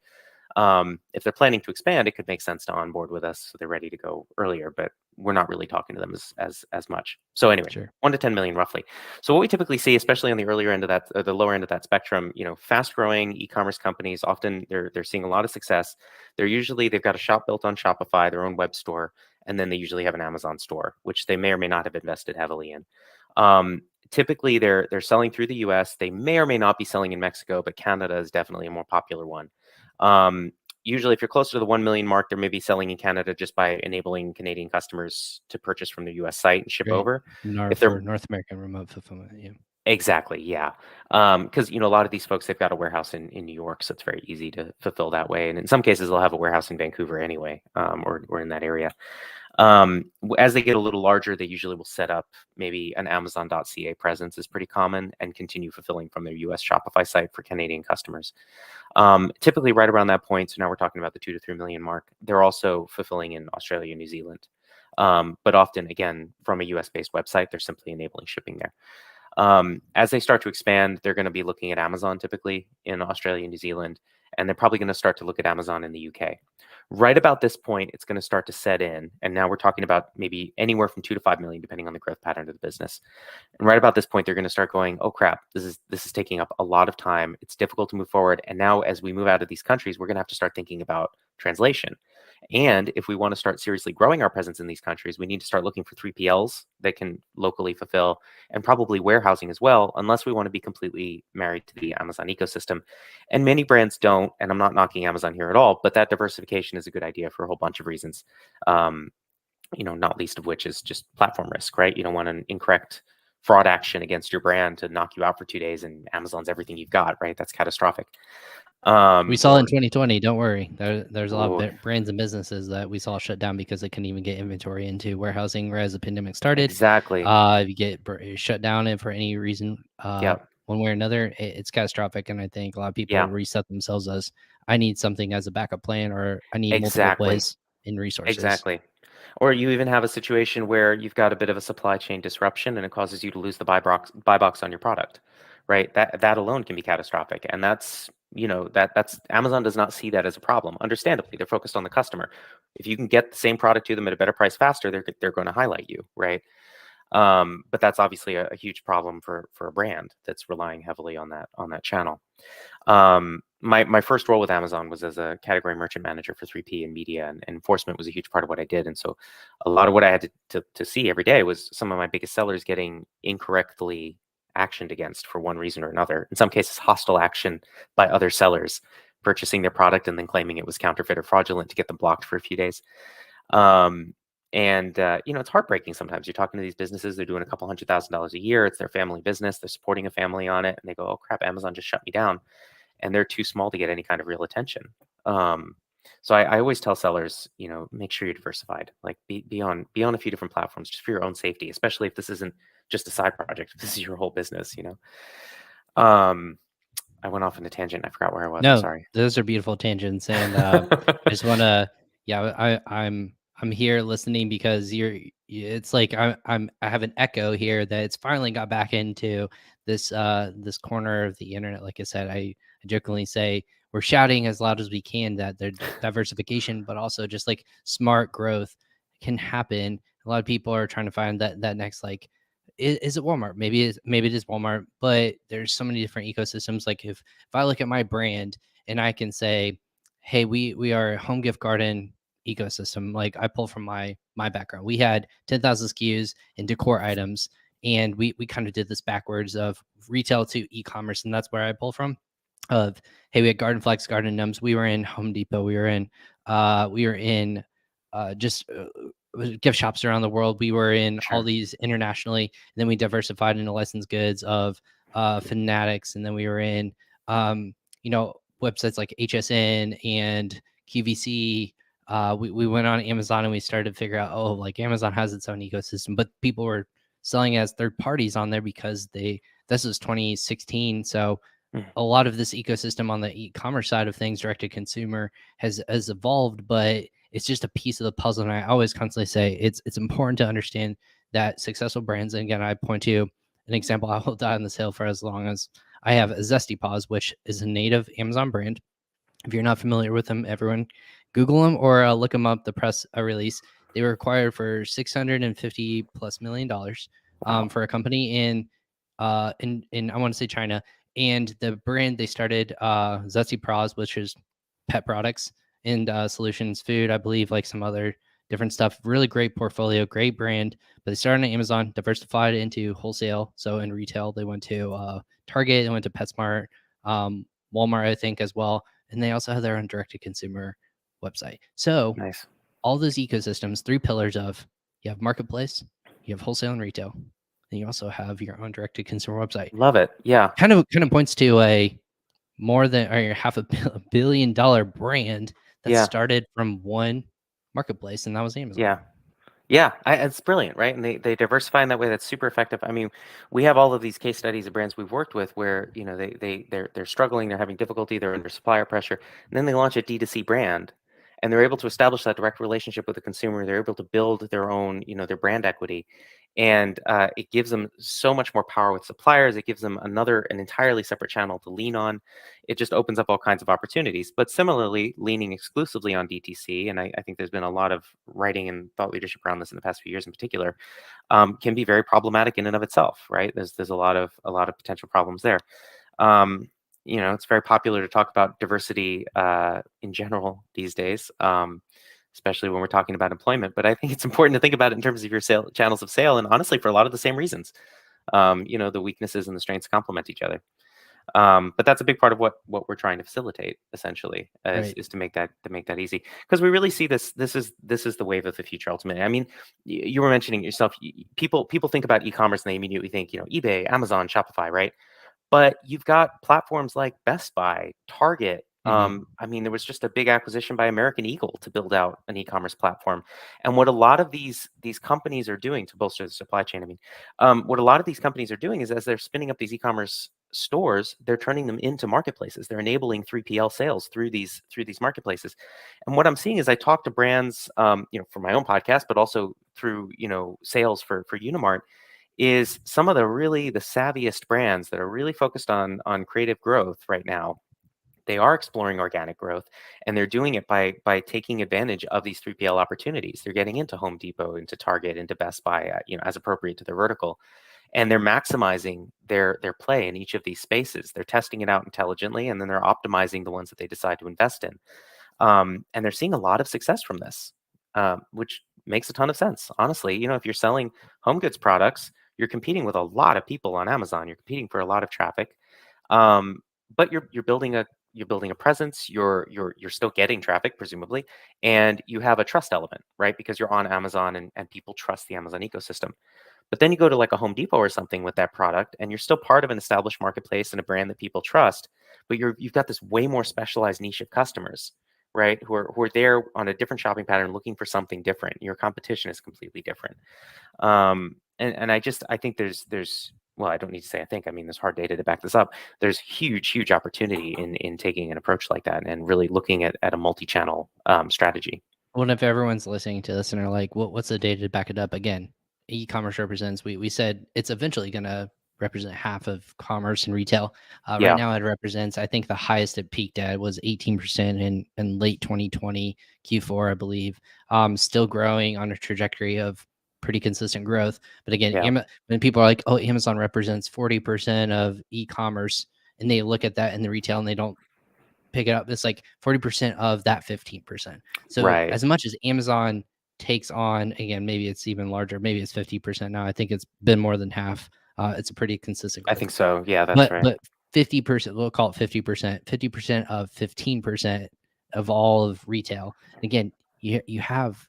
If they're planning to expand, it could make sense to onboard with us so they're ready to go earlier, but we're not really talking to them as much. So anyway, Sure. 1 to 10 million roughly. So what we typically see, especially on the earlier end of that, or the lower end of that spectrum, fast growing e-commerce companies, often they're seeing a lot of success. They've got a shop built on Shopify, their own web store, and then they usually have an Amazon store, which they may or may not have invested heavily in. Typically they're selling through the US. They may or may not be selling in Mexico, but Canada is definitely a more popular one. Usually if you're closer to the 1 million mark, they're maybe selling in Canada just by enabling Canadian customers to purchase from the US site and ship Great. over. If For they're North American remote fulfillment. Yeah. Exactly, yeah. Because a lot of these folks, they've got a warehouse in New York, so it's very easy to fulfill that way. And in some cases, they'll have a warehouse in Vancouver anyway, or in that area. As they get a little larger, they usually will set up maybe an Amazon.ca presence is pretty common and continue fulfilling from their US Shopify site for Canadian customers. Typically right around that point, so now we're talking about the 2 to 3 million mark, they're also fulfilling in Australia, New Zealand. But often, again, from a US-based website, they're simply enabling shipping there. As they start to expand, they're going to be looking at Amazon typically in Australia and New Zealand, and they're probably going to start to look at Amazon in the UK. Right about this point, it's going to start to set in, and now we're talking about maybe anywhere from 2 to 5 million, depending on the growth pattern of the business. And right about this point, they're going to start going, "Oh crap, this is taking up a lot of time. It's difficult to move forward." And now, as we move out of these countries, we're going to have to start thinking about translation. And if we want to start seriously growing our presence in these countries, we need to start looking for 3PLs that can locally fulfill, and probably warehousing as well, unless we want to be completely married to the Amazon ecosystem. And many brands don't, and I'm not knocking Amazon here at all, but that diversification is a good idea for a whole bunch of reasons. Um, not least of which is just platform risk, right? You don't want an incorrect fraud action against your brand to knock you out for 2 days and Amazon's everything you've got, right? That's catastrophic. We saw in 2020. Don't worry. There's a lot Ooh, of brands and businesses that we saw shut down because they couldn't even get inventory into warehousing. Whereas the pandemic started, exactly. if you get shut down and for any reason, Yep. one way or another, it's catastrophic. And I think a lot of people Yeah. reset themselves as I need something as a backup plan, or I need multiple Exactly. plays in resources. Exactly. Or you even have a situation where you've got a bit of a supply chain disruption and it causes you to lose the buy box on your product, right? That alone can be catastrophic. And that's Amazon does not see that as a problem. Understandably, they're focused on the customer. If you can get the same product to them at a better price faster, they're going to highlight you, right? But that's obviously a huge problem for a brand that's relying heavily on that channel. My first role with Amazon was as a category merchant manager for 3P and media, and enforcement was a huge part of what I did. And so a lot of what I had to see every day was some of my biggest sellers getting incorrectly actioned against for one reason or another. In some cases, hostile action by other sellers purchasing their product and then claiming it was counterfeit or fraudulent to get them blocked for a few days. Um, and it's heartbreaking sometimes. You're talking to these businesses, they're doing a couple $100,000 a year. It's their family business. They're supporting a family on it. And they go, "Oh crap, Amazon just shut me down." And they're too small to get any kind of real attention. Um, so I always tell sellers, make sure you're diversified. Like be on a few different platforms just for your own safety, especially if this isn't just a side project. If this is your whole business. Um, I went off on a tangent. I forgot where I was. I'm No, sorry. those are beautiful tangents, and I just want to, yeah, I'm here listening because it's like I have an echo here that it's finally got back into this corner of the internet. Like I said, I jokingly say we're shouting as loud as we can that the diversification, but also just like smart growth can happen. A lot of people are trying to find that next like. Is it Walmart? Maybe it is Walmart, but there's so many different ecosystems. Like if I look at my brand and I can say, hey, we are a home gift garden ecosystem. Like I pull from my background. We had 10,000 SKUs and decor items, and we kind of did this backwards of retail to e-commerce, and that's where I pull from. Of hey, we had Garden Flex, Garden Gnomes. We were in Home Depot. We were in just gift shops around the world. We were in all Sure. these internationally, and then we diversified into licensed goods of Fanatics, and then we were in websites like HSN and QVC. We went on Amazon and we started to figure out, oh, like Amazon has its own ecosystem, but people were selling as third parties on there because this was 2016. So Mm. a lot of this ecosystem on the e-commerce side of things, direct to consumer, has evolved, but it's just a piece of the puzzle. And I always constantly say it's important to understand that successful brands. And again, I point to an example. I will die on this hill for as long as I have a Zesty Paws, which is a native Amazon brand. If you're not familiar with them, everyone Google them or look them up. The press release, they were acquired for $650+ million Wow. for a company in I want to say China. And the brand they started Zesty Pros, which is pet products and solutions, food, I believe, like some other different stuff. Really great portfolio, great brand. But they started on Amazon, diversified into wholesale. So in retail, they went to Target, they went to PetSmart, Walmart, I think, as well, and they also have their own direct-to-consumer website. So Nice. all those ecosystems, three pillars of you have marketplace, you have wholesale and retail, and you also have your own direct-to-consumer website. Love it. Yeah. Kind of points to a more than or half a billion-dollar brand that Yeah. started from one marketplace, and that was Amazon. Yeah. Yeah, it's brilliant, right? And they diversify in that way. That's super effective. I mean, we have all of these case studies of brands we've worked with where they're struggling, they're having difficulty, they're under supplier pressure, and then they launch a D2C brand, and they're able to establish that direct relationship with the consumer. They're able to build their own, their brand equity, and it gives them so much more power with suppliers. It gives them an entirely separate channel to lean on. It just opens up all kinds of opportunities. But similarly, leaning exclusively on DTC, and I think there's been a lot of writing and thought leadership around this in the past few years in particular, can be very problematic in and of itself, right? There's a lot of potential problems there. Um, it's very popular to talk about diversity in general these days, especially when we're talking about employment. But I think it's important to think about it in terms of your channels of sale, and honestly, for a lot of the same reasons. The weaknesses and the strengths complement each other. But that's a big part of what we're trying to facilitate, essentially, is, Right. is to make that easy, because we really see this is the wave of the future. Ultimately, I mean, you were mentioning yourself. People think about e-commerce and they immediately think, eBay, Amazon, Shopify, right? But you've got platforms like Best Buy, Target. Mm-hmm. I mean, there was just a big acquisition by American Eagle to build out an e-commerce platform. And what a lot of these companies are doing to bolster the supply chain, I mean, what a lot of these companies are doing is, as they're spinning up these e-commerce stores, they're turning them into marketplaces. They're enabling 3PL sales through these marketplaces. And what I'm seeing is, I talk to brands, for my own podcast, but also through sales for Unimart, is some of the savviest brands that are really focused on creative growth right now. They are exploring organic growth, and they're doing it by taking advantage of these 3PL opportunities. They're getting into Home Depot, into Target, into Best Buy, as appropriate to their vertical, and they're maximizing their play in each of these spaces. They're testing it out intelligently, and then they're optimizing the ones that they decide to invest in. And they're seeing a lot of success from this, which makes a ton of sense. Honestly, if you're selling home goods products, you're competing with a lot of people on Amazon. You're competing for a lot of traffic, but you're building a presence. You're still getting traffic, presumably, and you have a trust element, right? Because you're on Amazon, and people trust the Amazon ecosystem. But then you go to like a Home Depot or something with that product, and you're still part of an established marketplace and a brand that people trust, but you've got this way more specialized niche of customers, right? Who are there on a different shopping pattern, looking for something different. Your competition is completely different. And I think there's well, I don't need to say I think. I mean, there's hard data to back this up. There's huge opportunity in taking an approach like that and really looking at a multi-channel strategy. What if everyone's listening to this and are like, what's the data to back it up? Again, e-commerce represents, we said it's eventually going to represent half of commerce and retail. Right Yeah, now it represents, I think the highest it peaked at was 18% in late 2020, Q4, I believe. Still growing on a trajectory of pretty consistent growth. But again, yeah, when people are like, oh, Amazon represents 40% of e-commerce, and they look at that in the retail and they don't pick it up, it's like 40% of that 15%. So right. as much as Amazon takes on, again, maybe it's even larger, maybe it's 50% now. I think it's been more than half. It's a pretty consistent I growth. think so. Yeah, that's But right. but 50%, we'll call it 50%, 50% of 15% of all of retail. Again, you have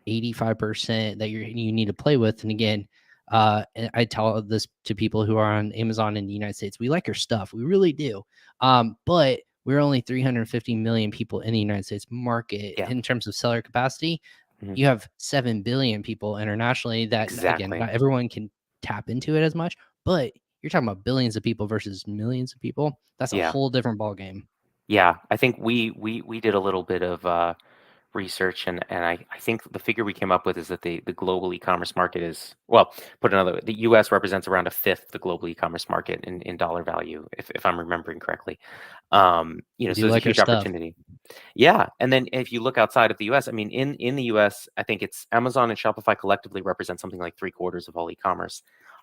85% that you need to play with. And again, and I tell this to people who are on Amazon in the United States. We like your stuff. We really do. But we're only 350 million people in the United States market Yeah, in terms of seller capacity. mhm, You have 7 billion people internationally that, again, exactly. not everyone can tap into it as much, but you're talking about billions of people versus millions of people. That's a Yeah, whole different ballgame. yeah. I think we did a little bit of research, and I think the figure we came up with is that the global e-commerce market is, well, put another way, the US represents around a fifth the global e-commerce market in dollar value, if I'm remembering correctly. We So do there's a like our huge stuff. opportunity. Yeah, and then if you look outside of the US, I mean, in the US, I think it's Amazon and Shopify collectively represent something like 3/4 of all e-commerce.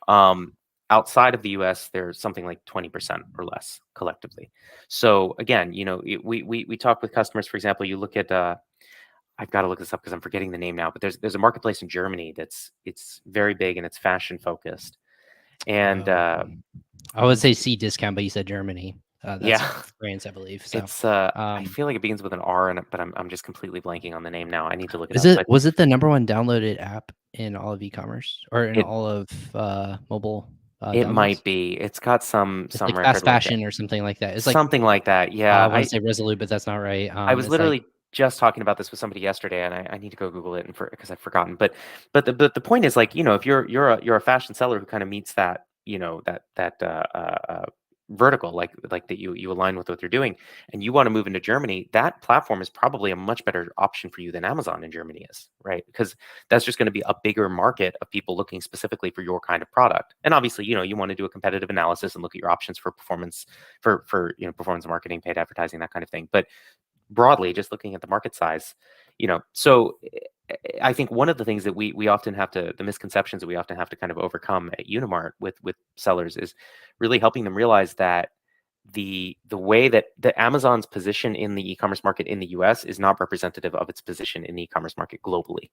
Um, Outside of the US, there's something like 20% or less collectively. So again, we talk with customers. For example, you look at I've got to look this up because I'm forgetting the name now, but there's a marketplace in Germany it's very big and it's fashion focused. And I would say C discount, but you said Germany. That's yeah, France, I believe. So, it's I um, feel like it begins with an R, but I'm just completely blanking on the name now. I need to look it up. But was it the number one downloaded app in all of e-commerce or in it all of mobile it downloads? might be. It's got It's some like fast record like that. fashion or something like that. It's like Something like that. I Yeah. want to say Resolute, but that's not right. I was It's like literally just talking about this with somebody yesterday, and I need to go Google it and because I've forgotten. But the point is, like, if you're a fashion seller who kind of meets that, vertical, like that you align with what you're doing, and you want to move into Germany, that platform is probably a much better option for you than Amazon in Germany is, right? Because that's just going to be a bigger market of people looking specifically for your kind of product. And obviously, you want to do a competitive analysis and look at your options for performance, for performance marketing, paid advertising, that kind of thing. But broadly, just looking at the market size, so I think one of the things that we often have to, the misconceptions that we often have to kind of overcome at Unimart with sellers is really helping them realize that the way that the Amazon's position in the e-commerce market in the US is not representative of its position in the e-commerce market globally,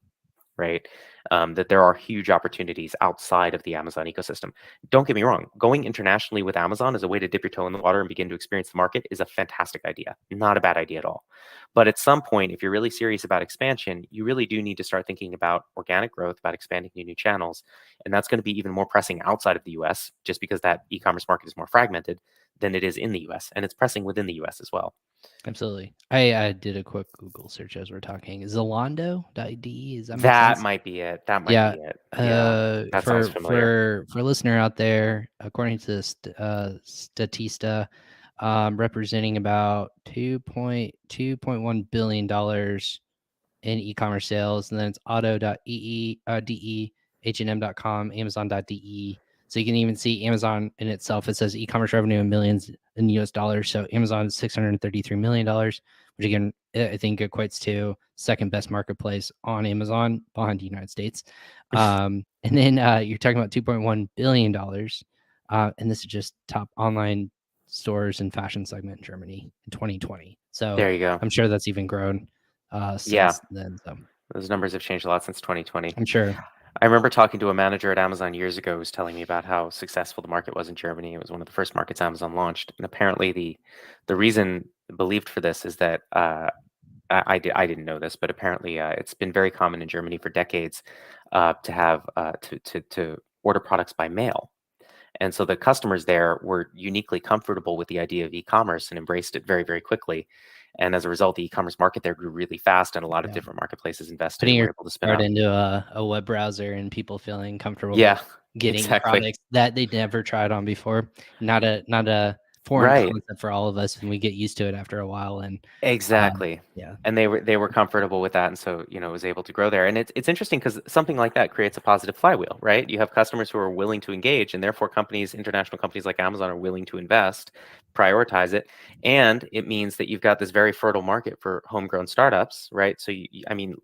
right? That there are huge opportunities outside of the Amazon ecosystem. Don't get me wrong, going internationally with Amazon as a way to dip your toe in the water and begin to experience the market is a fantastic idea. Not a bad idea at all. But at some point, if you're really serious about expansion, you really do need to start thinking about organic growth, about expanding to new channels. And that's going to be even more pressing outside of the US, just because that e-commerce market is more fragmented than it is in the US. And it's pressing within the US as well. absolutely. I did a quick Google search as we're talking. Zalando.de, does that make That sense? might be it. That might Yeah. be it. Yeah, that sounds familiar. For listener out there, according to Statista, representing about $2.1 billion in e-commerce sales, and then it's auto.de, H&M.com, Amazon.de. So you can even see Amazon in itself. It says e-commerce revenue in millions in US dollars. So Amazon is $633 million, which again, I think equates to second best marketplace on Amazon behind the United States. And then you're talking about $2.1 billion. And this is just top online stores and fashion segment in Germany in 2020. So There you go. I'm sure that's even grown Yeah, since then. So those numbers have changed a lot since 2020. I'm sure. I remember talking to a manager at Amazon years ago who was telling me about how successful the market was in Germany. It was one of the first markets Amazon launched, and apparently the reason believed for this is that I didn't know this, but apparently it's been very common in Germany for decades to have to order products by mail. And so the customers there were uniquely comfortable with the idea of e-commerce and embraced it very, very quickly. And as a result, the e-commerce market there grew really fast, and a lot of Yeah. different marketplaces invested Putting and your were able to spin card up. into a web browser and people feeling comfortable Yeah, getting exactly. products that they never tried on before. Not a foreign Right. concept for all of us, and we get used to it after a while. And Exactly. yeah, And they were comfortable with that, and so, was able to grow there. And it's interesting because something like that creates a positive flywheel, right? You have customers who are willing to engage, and therefore international companies like Amazon are willing to invest, prioritize it, and it means that you've got this very fertile market for homegrown startups, right? So I mean,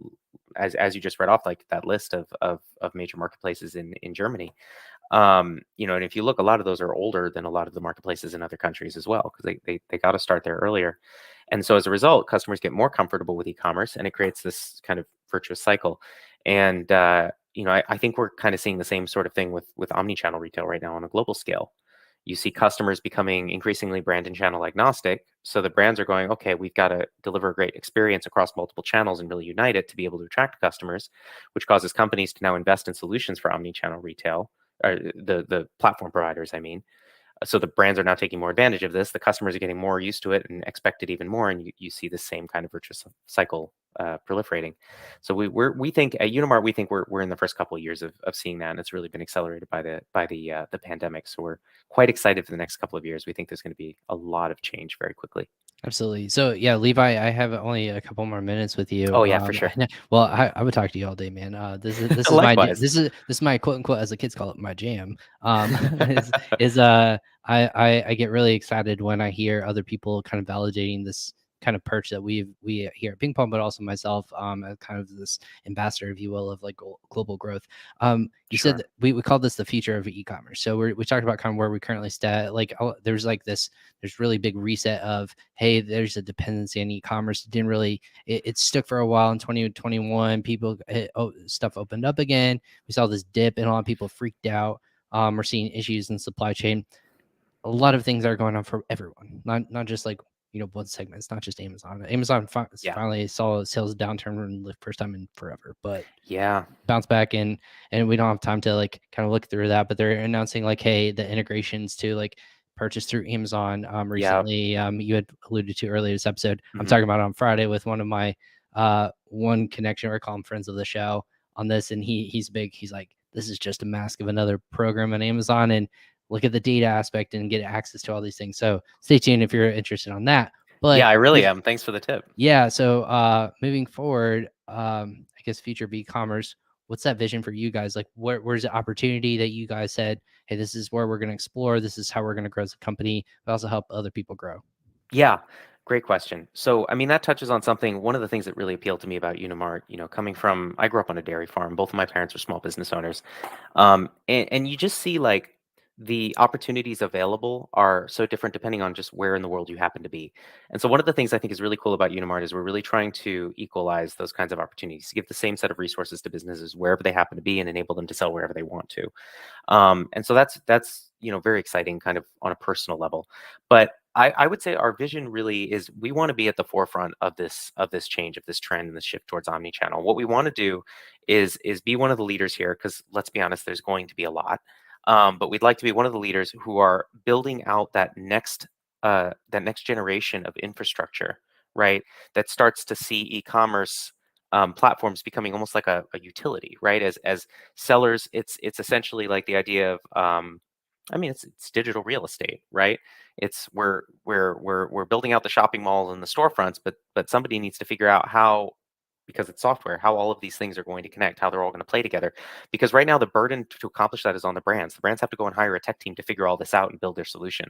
as you just read off, like that list of major marketplaces in Germany, and if you look, a lot of those are older than a lot of the marketplaces in other countries as well, because they got to start there earlier. And so as a result, customers get more comfortable with e-commerce, and it creates this kind of virtuous cycle. And I think we're kind of seeing the same sort of thing with omnichannel retail right now on a global scale. You see customers becoming increasingly brand and channel agnostic. So the brands are going, okay, we've got to deliver a great experience across multiple channels and really unite it to be able to attract customers, which causes companies to now invest in solutions for omnichannel retail, or the platform providers, I mean. So the brands are now taking more advantage of this. The customers are getting more used to it and expect it even more, and you see the same kind of virtuous cycle proliferating. So we think at Unimart, we think we're in the first couple of years of seeing that, and it's really been accelerated by the pandemic. So we're quite excited for the next couple of years. We think there's going to be a lot of change very quickly. Absolutely. So yeah, Levi, I have only a couple more minutes with you. Oh yeah, for sure. Well, I would talk to you all day, man. This is my Likewise. this is my quote unquote, as the kids call it, my jam. Is is I get really excited when I hear other people kind of validating this kind of perch that we here at Ping Pong, but also myself, as kind of this ambassador, if you will, of like global growth. You said Sure. that we call this the future of e-commerce. So we talked about kind of where we currently stand. Like, there's like this, there's really big reset of, hey, there's a dependency on e-commerce. It didn't really, it stuck for a while in 2021. People, stuff opened up again. We saw this dip and a lot of people freaked out. We're seeing issues in supply chain. A lot of things are going on for everyone, not just like, one segment. It's not just Amazon. Amazon Yeah. finally saw a sales downturn for the first time in forever, but Yeah. bounce back, and we don't have time to like kind of look through that, but they're announcing like, hey, the integrations to like purchase through Amazon. Yeah. Recently, you had alluded to earlier this episode. I'm Hmm. talking about on Friday with one of my one connection, or I call him friends of the show, on this, and he's big. He's like, this is just a mask of another program on Amazon, and look at the data aspect and get access to all these things. So stay tuned if you're interested on that. Yeah, But I really am. Thanks for the tip. yeah, so moving forward, I guess future of e-commerce, what's that vision for you guys? Like, where's the opportunity that you guys said, hey, this is where we're going to explore, this is how we're going to grow as a company, but also help other people grow? Yeah, great question. So, I mean, that touches on something. One of the things that really appealed to me about Unimart, coming from, I grew up on a dairy farm. Both of my parents were small business owners. And you just see like the opportunities available are so different depending on just where in the world you happen to be. And so, one of the things I think is really cool about Unimart is we're really trying to equalize those kinds of opportunities, to give the same set of resources to businesses wherever they happen to be and enable them to sell wherever they want to. And so that's very exciting, kind of on a personal level. But I would say our vision really is we want to be at the forefront of this change, of this trend and this shift towards omnichannel. What we want to do is be one of the leaders here, because let's be honest, there's going to be a lot. But we'd like to be one of the leaders who are building out that next generation of infrastructure, right? That starts to see e-commerce platforms becoming almost like a utility, right? As sellers, it's essentially like the idea of I mean, it's digital real estate, right? It's we're building out the shopping malls and the storefronts, but somebody needs to figure out how, because it's software, how all of these things are going to connect, how they're all going to play together. Because right now the burden to accomplish that is on the brands. The brands have to go and hire a tech team to figure all this out and build their solution,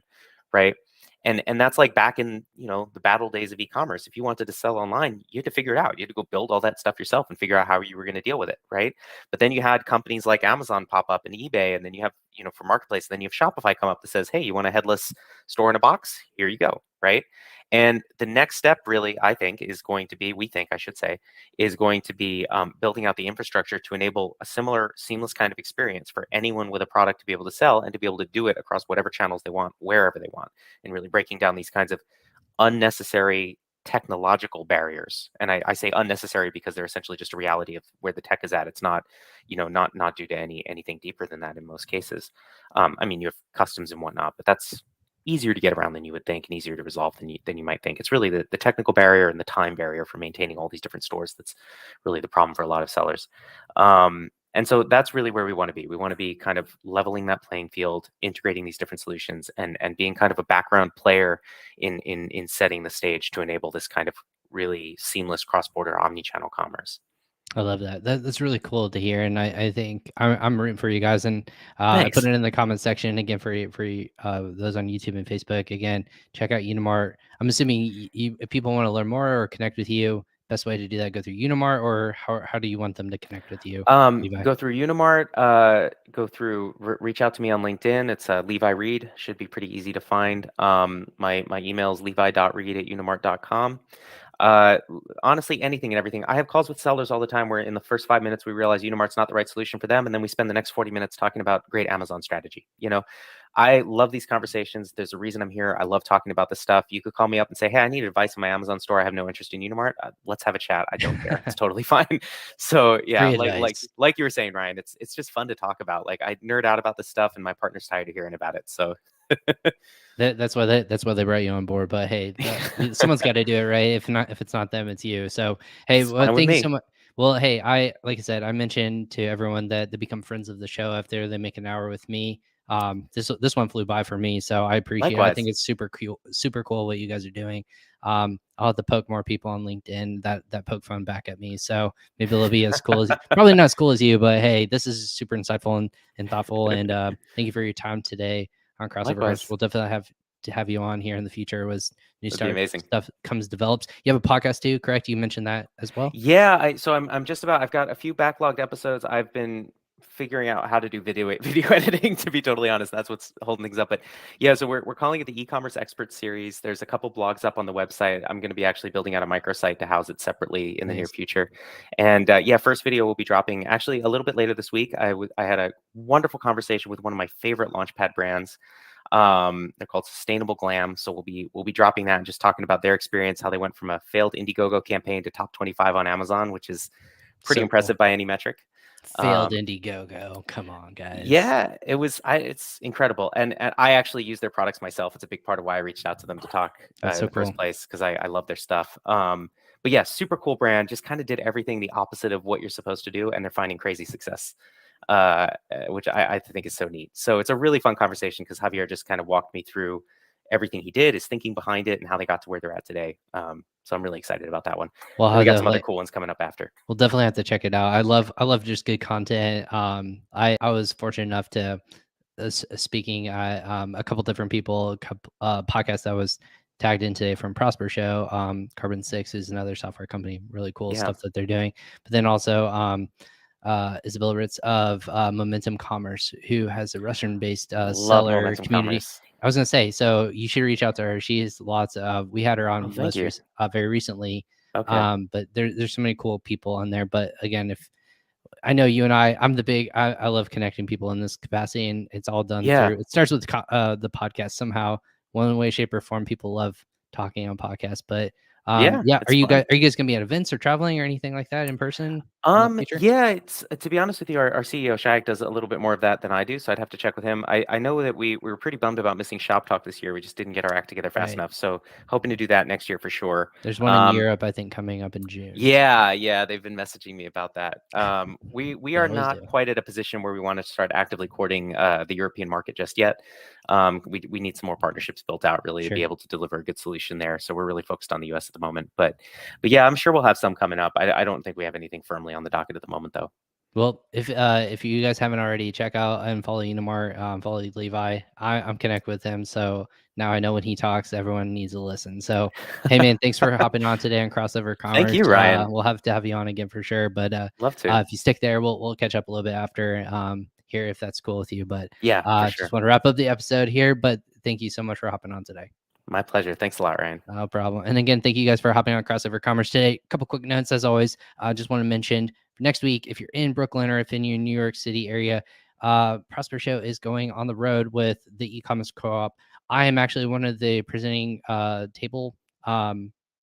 right? And that's like back in the battle days of e-commerce. If you wanted to sell online, you had to figure it out. You had to go build all that stuff yourself and figure out how you were going to deal with it, right? But then you had companies like Amazon pop up and eBay, and then you have for marketplace, and then you have Shopify come up that says, hey, you want a headless store in a box? Here you go, right? And the next step, really, I think, is going to be, we think, I should say, is going to be building out the infrastructure to enable a similar seamless kind of experience for anyone with a product to be able to sell and to be able to do it across whatever channels they want, wherever they want, and really breaking down these kinds of unnecessary technological barriers. And I say unnecessary because they're essentially just a reality of where the tech is at. It's not, not due to anything deeper than that in most cases. I mean, you have customs and whatnot, but that's easier to get around than you would think and easier to resolve than you might think. It's really the technical barrier and the time barrier for maintaining all these different stores that's really the problem for a lot of sellers. And so that's really where we want to be. We want to be kind of leveling that playing field, integrating these different solutions, and being kind of a background player in setting the stage to enable this kind of really seamless cross-border omni-channel commerce. I love that. That's really cool to hear, and I think I'm rooting for you guys. And I put Thanks. it in the comment section again for those on YouTube and Facebook. Again, check out Unimart. I'm assuming if people want to learn more or connect with you, best way to do that, go through Unimart, or how do you want them to connect with you, Levi? Go through Unimart. Reach out to me on LinkedIn. It's Levi Reed. Should be pretty easy to find. My email is levi.reed@unimart.com. Honestly, anything and everything. I have calls with sellers all the time where in the first 5 minutes we realize Unimart's not the right solution for them, and then we spend the next 40 minutes talking about great Amazon strategy. I love these conversations. There's a reason I'm here. I love talking about this stuff. You could call me up and say, hey, I need advice on my Amazon store. I have no interest in Unimart. Let's have a chat. I don't care. It's totally fine. So yeah, Free like like advice. like you were saying, Ryan, it's just fun to talk about. Like I nerd out about this stuff, and my partner's tired of hearing about it. So That's why they brought you on board. But hey, someone's got to do it, right? If it's not them, it's you. So hey, it's well, fine with thank you so me. much. Well, hey, like I said, I mentioned to everyone that they become friends of the show after they make an hour with me. This one flew by for me, so I appreciate it. I think Likewise. it's super cool what you guys are doing. I'll have to poke more people on LinkedIn that poke fun back at me. So maybe it'll be as cool as probably not as cool as you, but hey, this is super insightful and thoughtful. And thank you for your time today on Crossover Course. Likewise. We'll definitely have to have you on here in the future as new That'd be amazing. stuff comes develops. You have a podcast too, correct? You mentioned that as well. Yeah, so I'm just about. I've got a few backlogged episodes. I've been figuring out how to do video editing. To be totally honest, that's what's holding things up. But yeah, so we're calling it the e-commerce expert series. There's a couple blogs up on the website. I'm going to be actually building out a microsite to house it separately in the near future. And yeah, first video will be dropping actually a little bit later this week. I had a wonderful conversation with one of my favorite Launchpad brands. They're called Sustainable Glam. So we'll be dropping that and just talking about their experience, how they went from a failed Indiegogo campaign to top 25 on Amazon, which is pretty impressive by any metric. Failed Indiegogo. Come on, guys. Yeah, it's incredible. And I actually use their products myself. It's a big part of why I reached out to them to talk in the first place, because I love their stuff. But yeah, super cool brand. Just kind of did everything the opposite of what you're supposed to do, and they're finding crazy success, which I think is so neat. So it's a really fun conversation because Javier just kind of walked me through everything he did, his thinking behind it, and how they got to where they're at today. So I'm really excited about that one. Well, and we got some other cool ones coming up after. We'll definitely have to check it out. I love just good content. I was fortunate enough to speaking at a couple different people, podcasts that was tagged in today from Prosper Show. Carbon 6 is another software company, really cool stuff that they're doing. But then also Isabel Ritz of Momentum Commerce, who has a Russian-based seller Momentum community. Commerce. I was gonna say, so you should reach out to her. She has lots of. We had her on very recently. Okay. But there's so many cool people on there. But again, if I know you and I love connecting people in this capacity, and it's all done through. It starts with the podcast somehow, one way, shape, or form. People love talking on podcasts, but yeah. Are you guys gonna be at events or traveling or anything like that in person? Yeah, it's to be honest with you, our CEO Shag does a little bit more of that than I do, so I'd have to check with him. I know that we were pretty bummed about missing Shop Talk this year. We just didn't get our act together fast enough. So hoping to do that next year for sure. There's one in Europe, I think, coming up in June. Yeah, they've been messaging me about that. We are not quite at a position where we want to start actively courting the European market just yet. We need some more partnerships built out really to be able to deliver a good solution there. So we're really focused on the US at the moment. But yeah, I'm sure we'll have some coming up. I don't think we have anything firmly on the docket at the moment though. Well, if you guys haven't already, check out and follow Eunimart, follow Levi. I'm connected with him, so now I know when he talks, everyone needs to listen. So, hey man, thanks for hopping on today on Crossover Commerce. Thank you, Ryan. We'll have to have you on again for sure. But love to. If you stick there, we'll catch up a little bit after here if that's cool with you. But yeah, for sure. Just want to wrap up the episode here. But thank you so much for hopping on today. My pleasure. Thanks a lot, Ryan. No problem. And again, thank you guys for hopping on Crossover Commerce today. A couple quick notes as always. I just want to mention next week, if you're in Brooklyn or if in your New York City area, Prosper Show is going on the road with the e-commerce co-op. I am actually one of the presenting table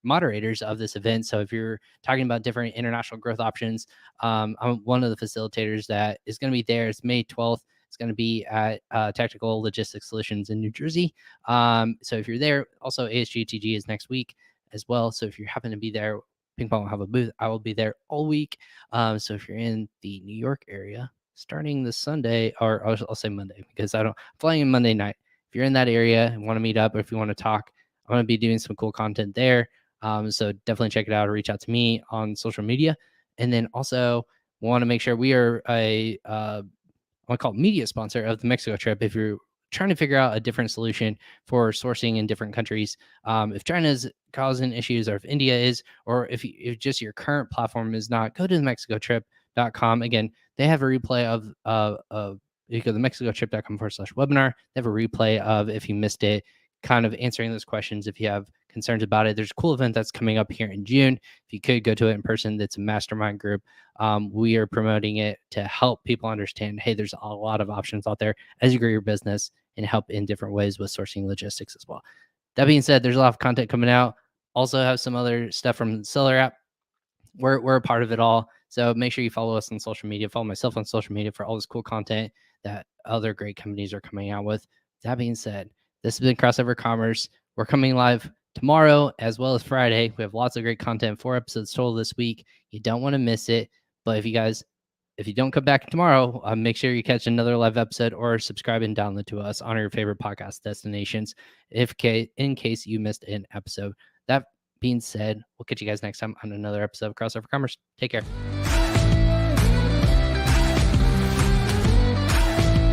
moderators of this event. So if you're talking about different international growth options, I'm one of the facilitators that is going to be there. It's May 12th. It's going to be at Tactical Logistics Solutions in New Jersey. So if you're there, also ASGTG is next week as well. So if you happen to be there, Ping Pong will have a booth. I will be there all week. So if you're in the New York area, starting this Sunday, or I'll say Monday because I'm flying in Monday night. If you're in that area and want to meet up, or if you want to talk, I'm going to be doing some cool content there. So definitely check it out or reach out to me on social media. And then also want to make sure we are I call it media sponsor of the Mexico trip. If you're trying to figure out a different solution for sourcing in different countries, if China's causing issues, or if India is, or if just your current platform is not, go to the mexicotrip.com. Again, they have a replay of you go to mexicotrip.com/webinar. They have a replay of if you missed it, kind of answering those questions if you have concerns about it. There's a cool event that's coming up here in June. If you could go to it in person, that's a mastermind group. We are promoting it to help people understand, hey, there's a lot of options out there as you grow your business and help in different ways with sourcing logistics as well. That being said, there's a lot of content coming out. Also have some other stuff from the Seller app. We're a part of it all. So make sure you follow us on social media. Follow myself on social media for all this cool content that other great companies are coming out with. That being said, this has been Crossover Commerce. We're coming live tomorrow as well as Friday. We have lots of great content, 4 episodes total this week. You don't want to miss it. But if you don't come back tomorrow, make sure you catch another live episode or subscribe and download to us on your favorite podcast destinations in case you missed an episode. That being said, we'll catch you guys next time on another episode of Crossover Commerce. Take care.